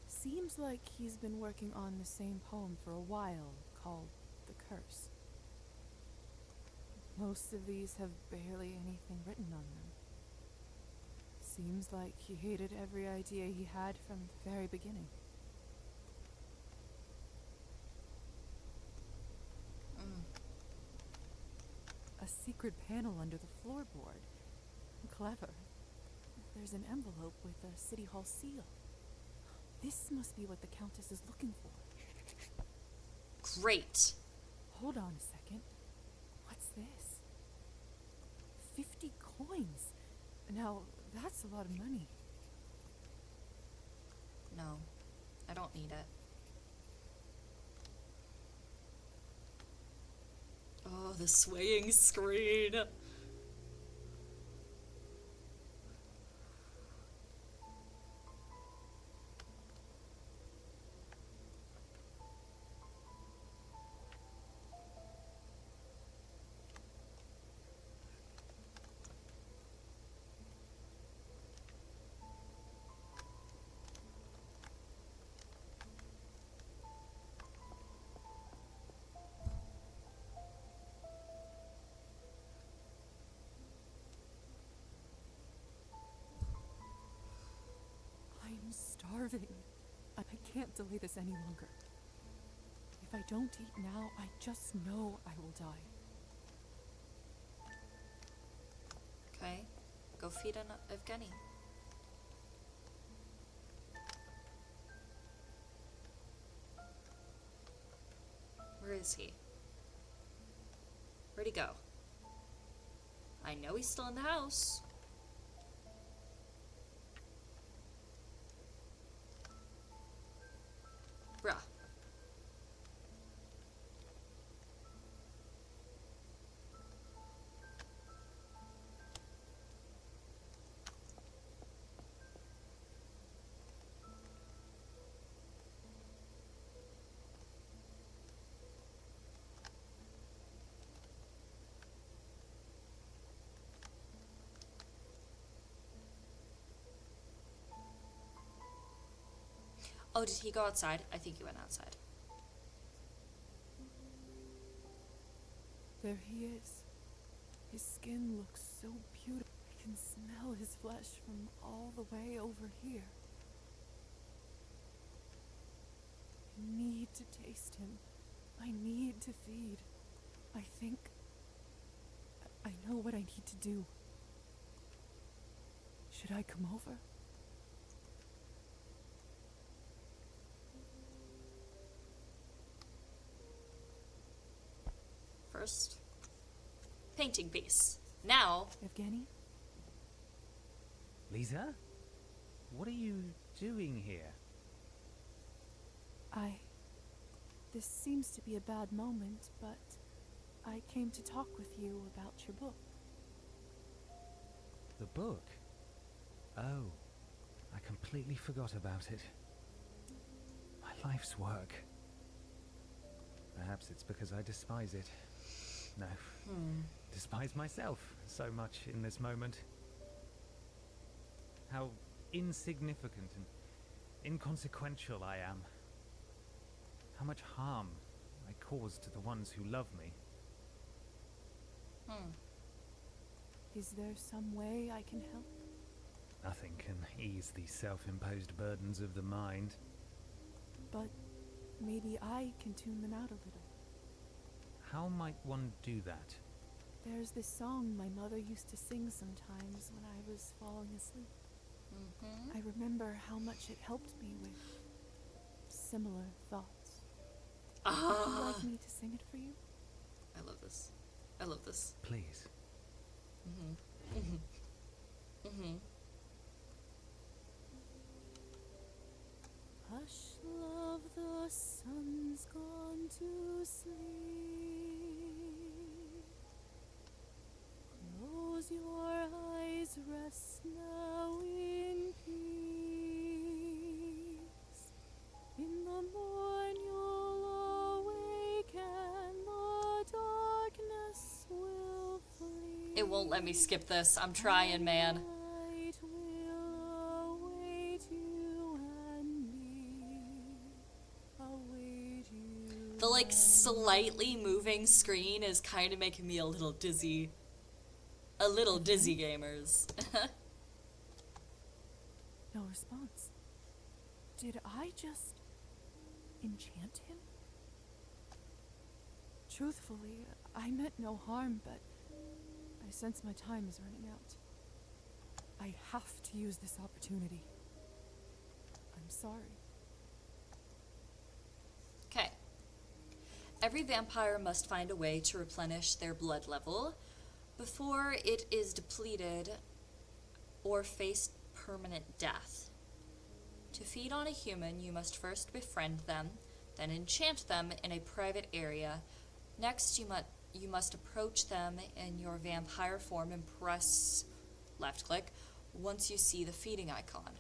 Seems like he's been working on the same poem for a while, called The Curse. Most of these have barely anything written on them. Seems like he hated every idea he had from the very beginning. A secret panel under the floorboard. Clever. There's an envelope with a City Hall seal. This must be what the Countess is looking for. Great. Hold on a second. What's this? 50 coins. Now, that's a lot of money. No, I don't need it. Oh, the swaying screen. I'm starving. I can't delay this any longer. If I don't eat now, I just know I will die. Okay, go feed on Evgeny. Where is he? Where'd he go? I know he's still in the house. Bruh. Oh, did he go outside? I think he went outside. There he is. His skin looks so beautiful. I can smell his flesh from all the way over here. I need to taste him. I need to feed. I think I know what I need to do. Should I come over? First, painting piece. Now, Evgeny? Lisa? What are you doing here? This seems to be a bad moment, but I came to talk with you about your book. The book? Oh, I completely forgot about it. My life's work. Perhaps it's because I despise it. No, despise myself so much in this moment. How insignificant and inconsequential I am. How much harm I cause to the ones who love me. Is there some way I can help? Nothing can ease the self-imposed burdens of the mind. But maybe I can tune them out a little. How might one do that? There's this song my mother used to sing sometimes when I was falling asleep. I remember how much it helped me with similar thoughts. Would you like me to sing it for you? I love this. I love this. Please. Hush, love, the sun's gone to sleep. Close your eyes, rest now in peace. In the morn you'll awake and the darkness will flee. It won't let me skip this. I'm trying, man. Light will await you and me. Await you. The like slightly moving screen is kind of making me a little dizzy. A little dizzy, gamers. No response. Did I just enchant him? Truthfully, I meant no harm, but I sense my time is running out. I have to use this opportunity. I'm sorry. Okay. Every vampire must find a way to replenish their blood level before it is depleted or face permanent death. To feed on a human, you must first befriend them, then enchant them in a private area. Next, you must approach them in your vampire form and press left click once you see the feeding icon.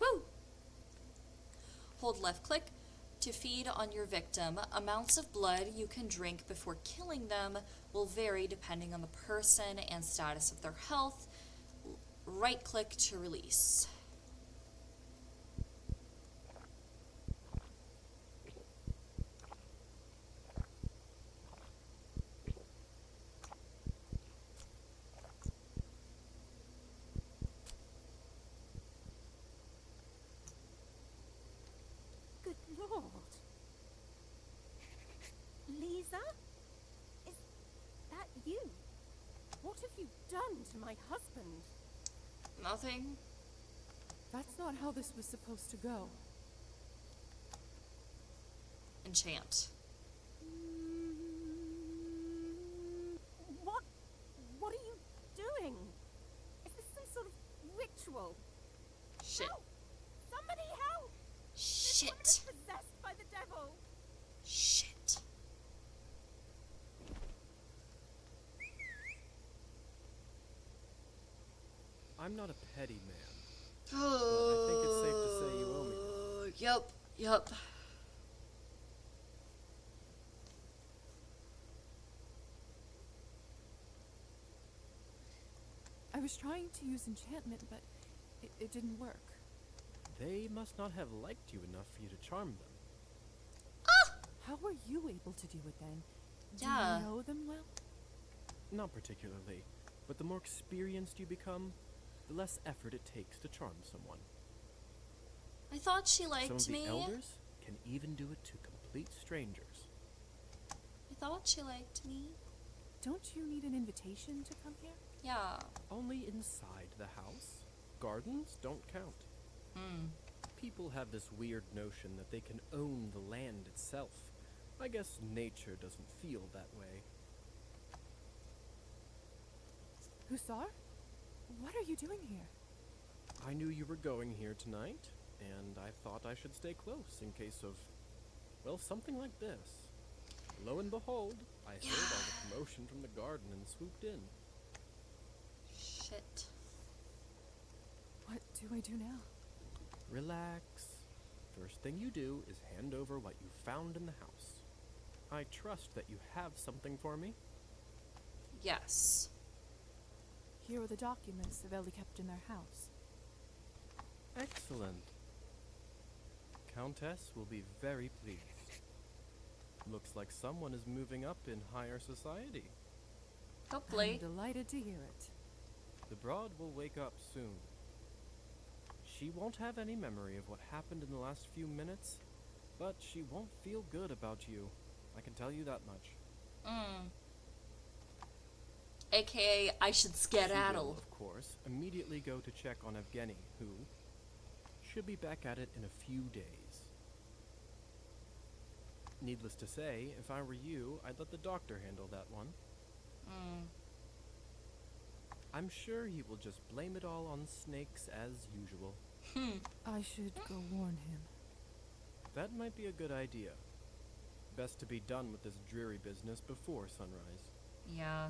Woo! Hold left click to feed on your victim. Amounts of blood you can drink before killing them will vary depending on the person and status of their health. Right click to release. Good Lord. Lisa? Is that you? What have you done to my husband? Nothing. That's not how this was supposed to go. Enchant. What are you doing? Is this some sort of ritual? Shit. Help! Somebody help! This woman is Shit. possessed by the devil. Shit. I'm not a petty man. Oh. I think it's safe to say you owe me. Yep. I was trying to use enchantment, but it didn't work. They must not have liked you enough for you to charm them. How were you able to do it then? Do Yeah. you know them well? Not particularly, but the more experienced you become, the less effort it takes to charm someone. I thought she liked Some of the me. elders can even do it to complete strangers. I thought she liked me. Don't you need an invitation to come here? Yeah. Only inside the house. Gardens don't count. People have this weird notion that they can own the land itself. I guess nature doesn't feel that way. Hussar? What are you doing here? I knew you were going here tonight, and I thought I should stay close in case of, well, something like this. Lo and behold, I heard all the commotion from the garden and swooped in. Shit. What do I do now? Relax. First thing you do is hand over what you found in the house. I trust that you have something for me. Yes. Here are the documents Savelli kept in their house. Excellent. Countess will be very pleased. Looks like someone is moving up in higher society. Hopefully. I'm delighted to hear it. The broad will wake up soon. She won't have any memory of what happened in the last few minutes, but she won't feel good about you. I can tell you that much. AKA, I should She will, skedaddle. of course, immediately go to check on Evgeny, who should be back at it in a few days. Needless to say, if I were you, I'd let the doctor handle that one. I'm sure he will just blame it all on snakes as usual. I should go warn him. That might be a good idea. Best to be done with this dreary business before sunrise. Yeah.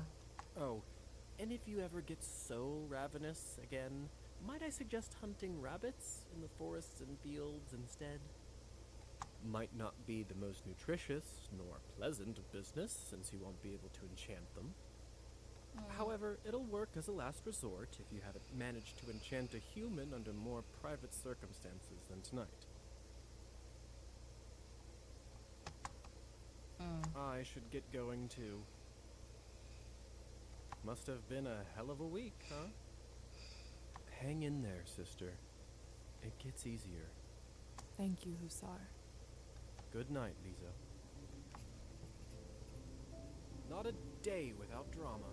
Oh, and if you ever get so ravenous again, might I suggest hunting rabbits in the forests and fields instead? Might not be the most nutritious nor pleasant of business, since you won't be able to enchant them. However, it'll work as a last resort if you haven't managed to enchant a human under more private circumstances than tonight. I should get going too. Must have been a hell of a week, huh? Hang in there, sister. It gets easier. Thank you, Hussar. Good night, Lisa. Not a day without drama.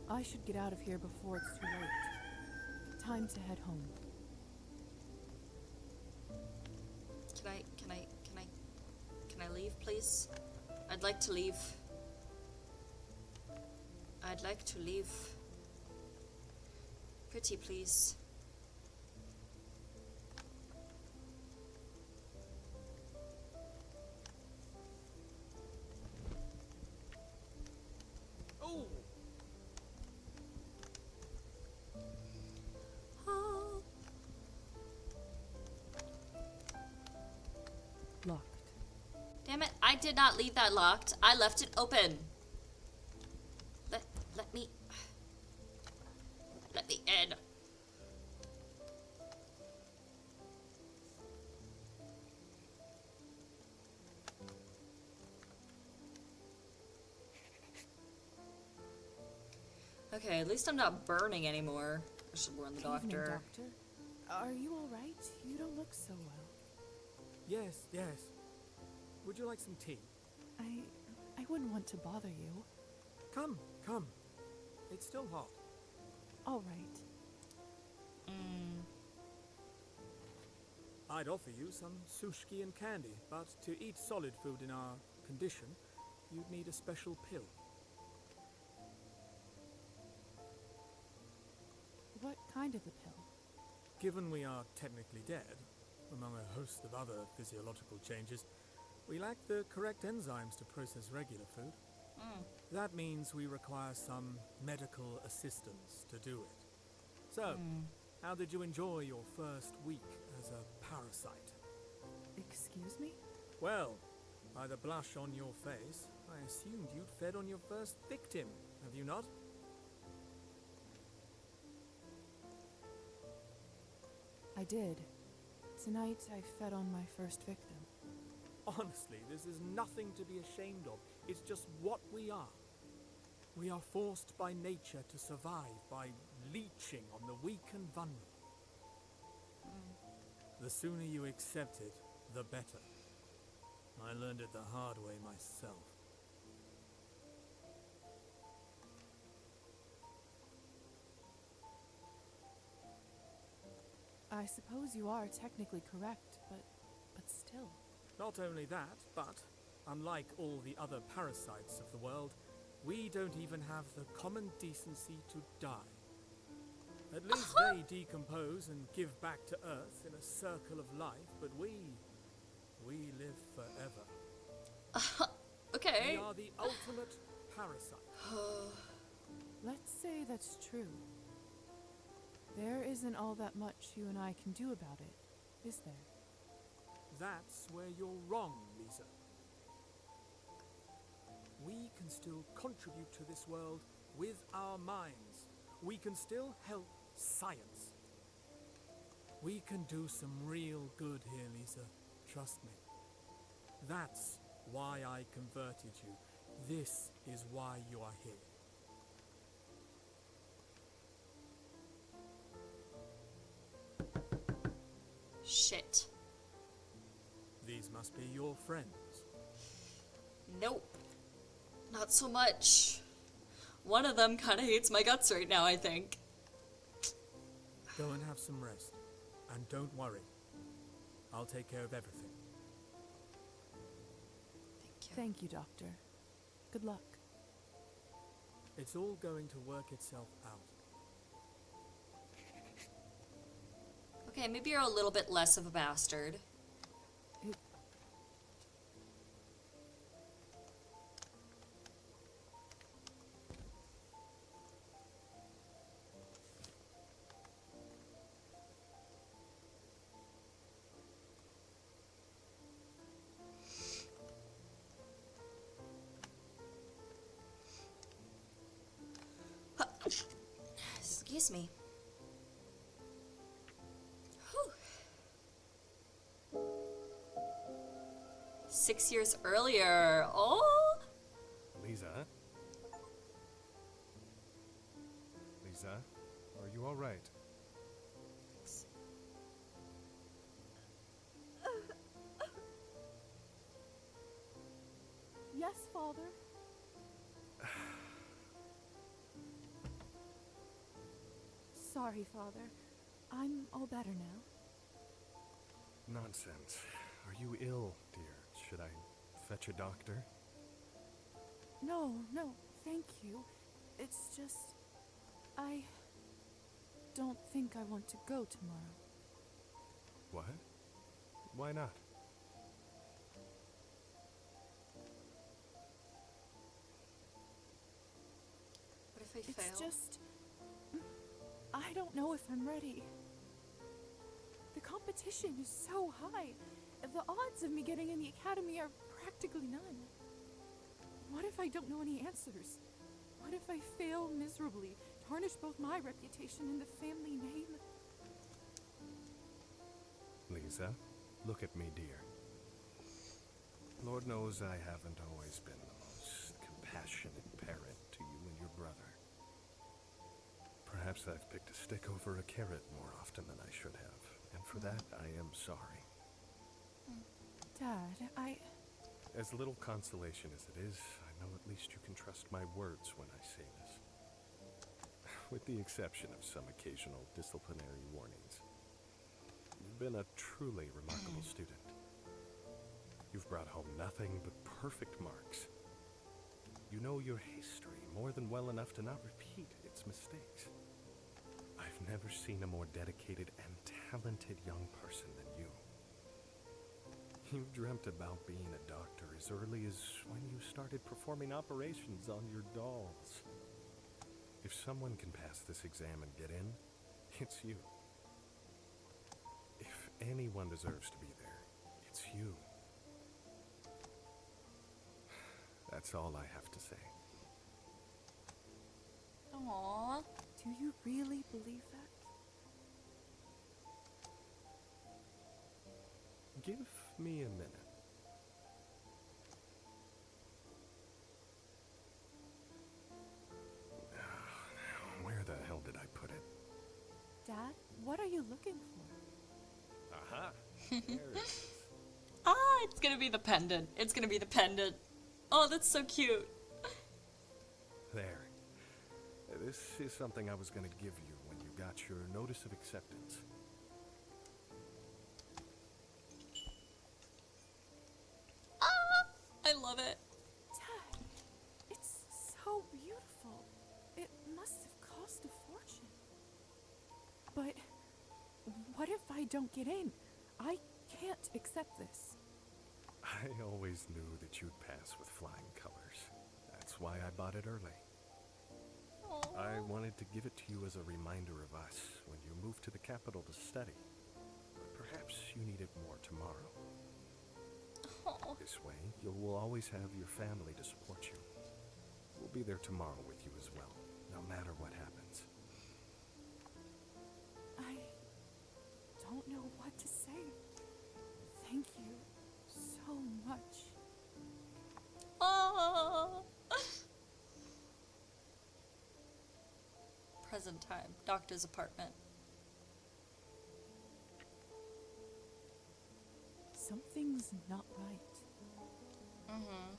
I should get out of here before it's too late. Time to head home. Can I leave, please? I'd like to leave. I'd like to leave. Pretty please. Oh! Locked. Damn it, I did not leave that locked. I left it open. Let me in. Okay, at least I'm not burning anymore. I should warn the Evening, doctor. Doctor. Are you all right? You don't look so well. Yes, yes. Would you like some tea? I wouldn't want to bother you. Come, come. It's still hot. All right. I'd offer you some sushki and candy, but to eat solid food in our condition, you'd need a special pill. What kind of a pill? Given we are technically dead, among a host of other physiological changes, we lack the correct enzymes to process regular food. That means we require some medical assistance to do it. So, how did you enjoy your first week as a parasite? Excuse me? Well, by the blush on your face, I assumed you'd fed on your first victim, have you not? I did. Tonight I fed on my first victim. Honestly, this is nothing to be ashamed of. It's just what we are. We are forced by nature to survive by leeching on the weak and vulnerable. The sooner you accept it, the better. I learned it the hard way myself. I suppose you are technically correct, but still. Not only that, but unlike all the other parasites of the world, we don't even have the common decency to die. At least they decompose and give back to Earth in a circle of life, but we live forever. Okay. We are the ultimate parasite. Let's say that's true. There isn't all that much you and I can do about it, is there? That's where you're wrong, Lisa. We can still contribute to this world with our minds. We can still help science. We can do some real good here, Lisa. Trust me. That's why I converted you. This is why you are here. Shit. These must be your friends. Nope. Not so much. One of them kind of hates my guts right now, I think. Go and have some rest. And don't worry. I'll take care of everything. Thank you, Doctor. Good luck. It's all going to work itself out. Okay, maybe you're a little bit less of a bastard. Excuse me. Whew. 6 years earlier. Oh! Lisa? Lisa, are you all right? Yes, Father. Sorry, Father. I'm all better now. Nonsense. Are you ill, dear? Should I fetch a doctor? No, thank you. It's just... I don't think I want to go tomorrow. What? Why not? What if I fail? It's just... I don't know if I'm ready. The competition is so high. The odds of me getting in the academy are practically none. What if I don't know any answers? What if I fail miserably, tarnish both my reputation and the family name? Lisa, look at me, dear. Lord knows I haven't always been the most compassionate parent to you and your brother. Perhaps I've picked a stick over a carrot more often than I should have, and for that I am sorry. Dad, As little consolation as it is, I know at least you can trust my words when I say this. With the exception of some occasional disciplinary warnings. You've been a truly remarkable student. You've brought home nothing but perfect marks. You know your history more than well enough to not repeat its mistakes. I've never seen a more dedicated and talented young person than you. You dreamt about being a doctor as early as when you started performing operations on your dolls. If someone can pass this exam and get in, it's you. If anyone deserves to be there, it's you. That's all I have to say. Aww. do you really believe that? Give me a minute. Where the hell did I put it? Dad, what are you looking for? Aha! There it is. Ah, it's gonna be the pendant. It's gonna be the pendant. Oh, that's so cute. There. This is something I was going to give you when you got your notice of acceptance. I love it. Dad, it's so beautiful. It must have cost a fortune. But what if I don't get in? I can't accept this. I always knew that you'd pass with flying colors. That's why I bought it early. I wanted to give it to you as a reminder of us when you moved to the capital to study. But perhaps you need it more tomorrow. This way, you will always have your family to support you. We'll be there tomorrow with you as well, no matter what happens. I don't know what to say. Thank you so much. Oh. Present time. Doctor's apartment. Something's not right. Mm-hmm.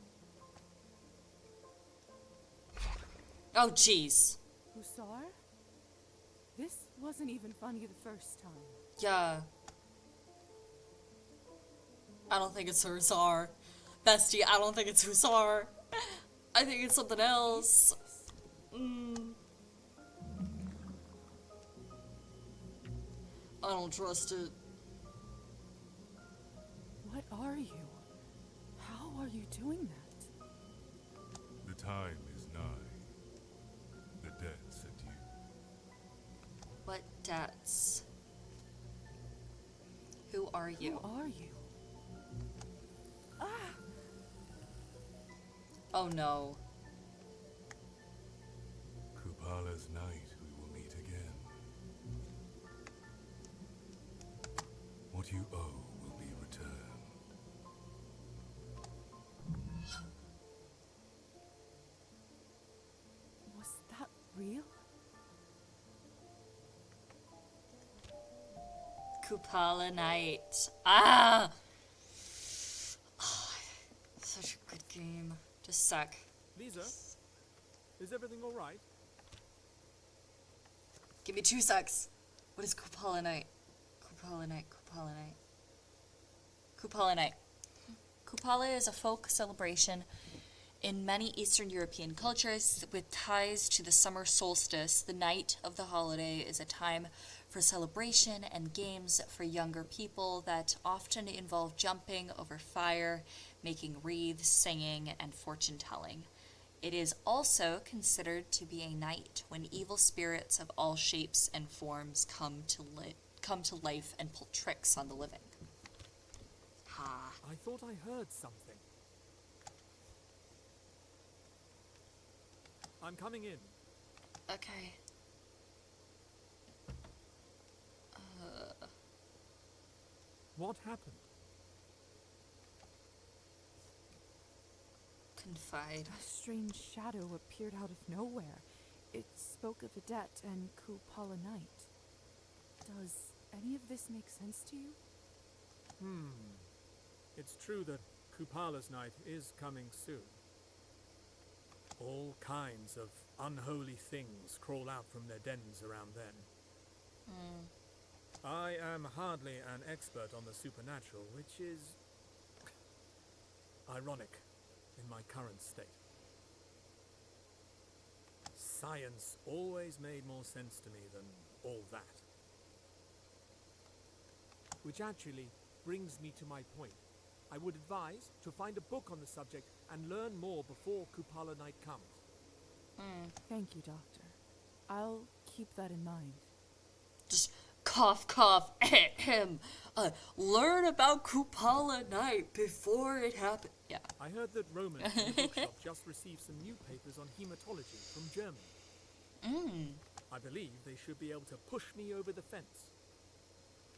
Oh, jeez. Hussar? This wasn't even funny the first time. Yeah. I don't think it's Hussar. Bestie, I don't think it's Hussar. I think it's something else. I don't trust it. What are you? How are you doing that? The time is nigh. The debt's at you. What debts? Who are you? Who are you? Ah! Oh no. Kupala's night we will meet again. What you owe will be returned. Was that real? Kupala Night. Ah! Such a good game. Just suck. Lisa, is everything all right? Give me 2 secs. What is Kupala Night? Kupala Night, Kupala Night. Kupala Night. Kupala is a folk celebration in many Eastern European cultures with ties to the summer solstice. The night of the holiday is a time for celebration and games for younger people that often involve jumping over fire, making wreaths, singing, and fortune-telling. It is also considered to be a night when evil spirits of all shapes and forms come to life and pull tricks on the living. Ha. I thought I heard something. I'm coming in. Okay. What happened? Confide. A strange shadow appeared out of nowhere. It spoke of a debt and Kupala Night. Does any of this make sense to you? It's true that Kupala's night is coming soon. All kinds of unholy things crawl out from their dens around then. I am hardly an expert on the supernatural, which is ironic in my current state. Science always made more sense to me than all that. Which actually brings me to my point. I would advise to find a book on the subject and learn more before Kupala Night comes. Thank you, Doctor. I'll keep that in mind. Just cough, cough, ahem. Learn about Kupala Night before it happens. Yeah. I heard that Roman in the bookshop just received some new papers on hematology from Germany. I believe they should be able to push me over the fence.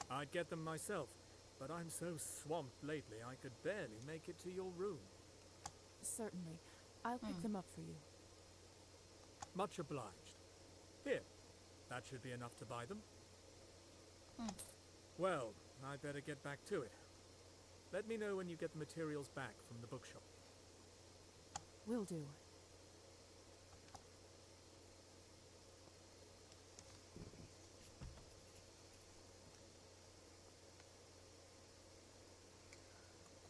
I'd get them myself, but I'm so swamped lately I could barely make it to your room. Certainly. I'll pick them up for you. Much obliged. Here, that should be enough to buy them. Well, I'd better get back to it. Let me know when you get the materials back from the bookshop. Will do.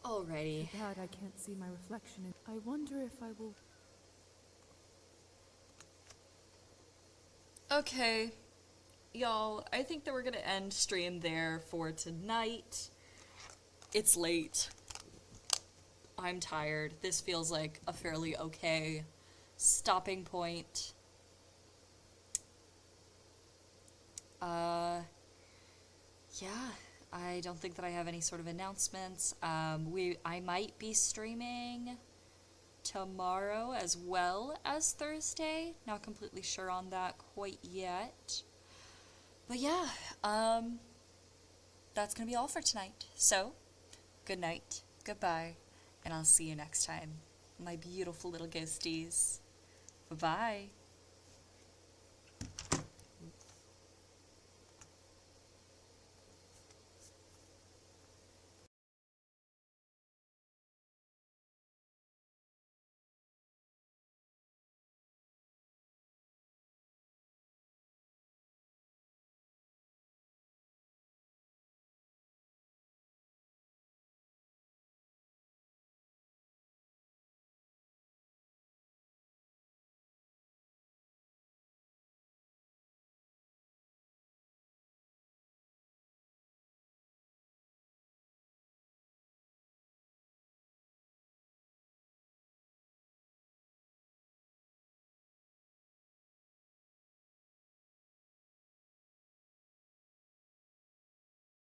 Alrighty. Too bad I can't see my reflection in. I wonder if I will. Okay. Y'all, I think that we're gonna end stream there for tonight. It's late. I'm tired. This feels like a fairly okay stopping point. Yeah, I don't think that I have any sort of announcements. I might be streaming tomorrow as well as Thursday. Not completely sure on that quite yet. But yeah, that's gonna be all for tonight. So, good night, goodbye, and I'll see you next time, my beautiful little ghosties. Bye-bye.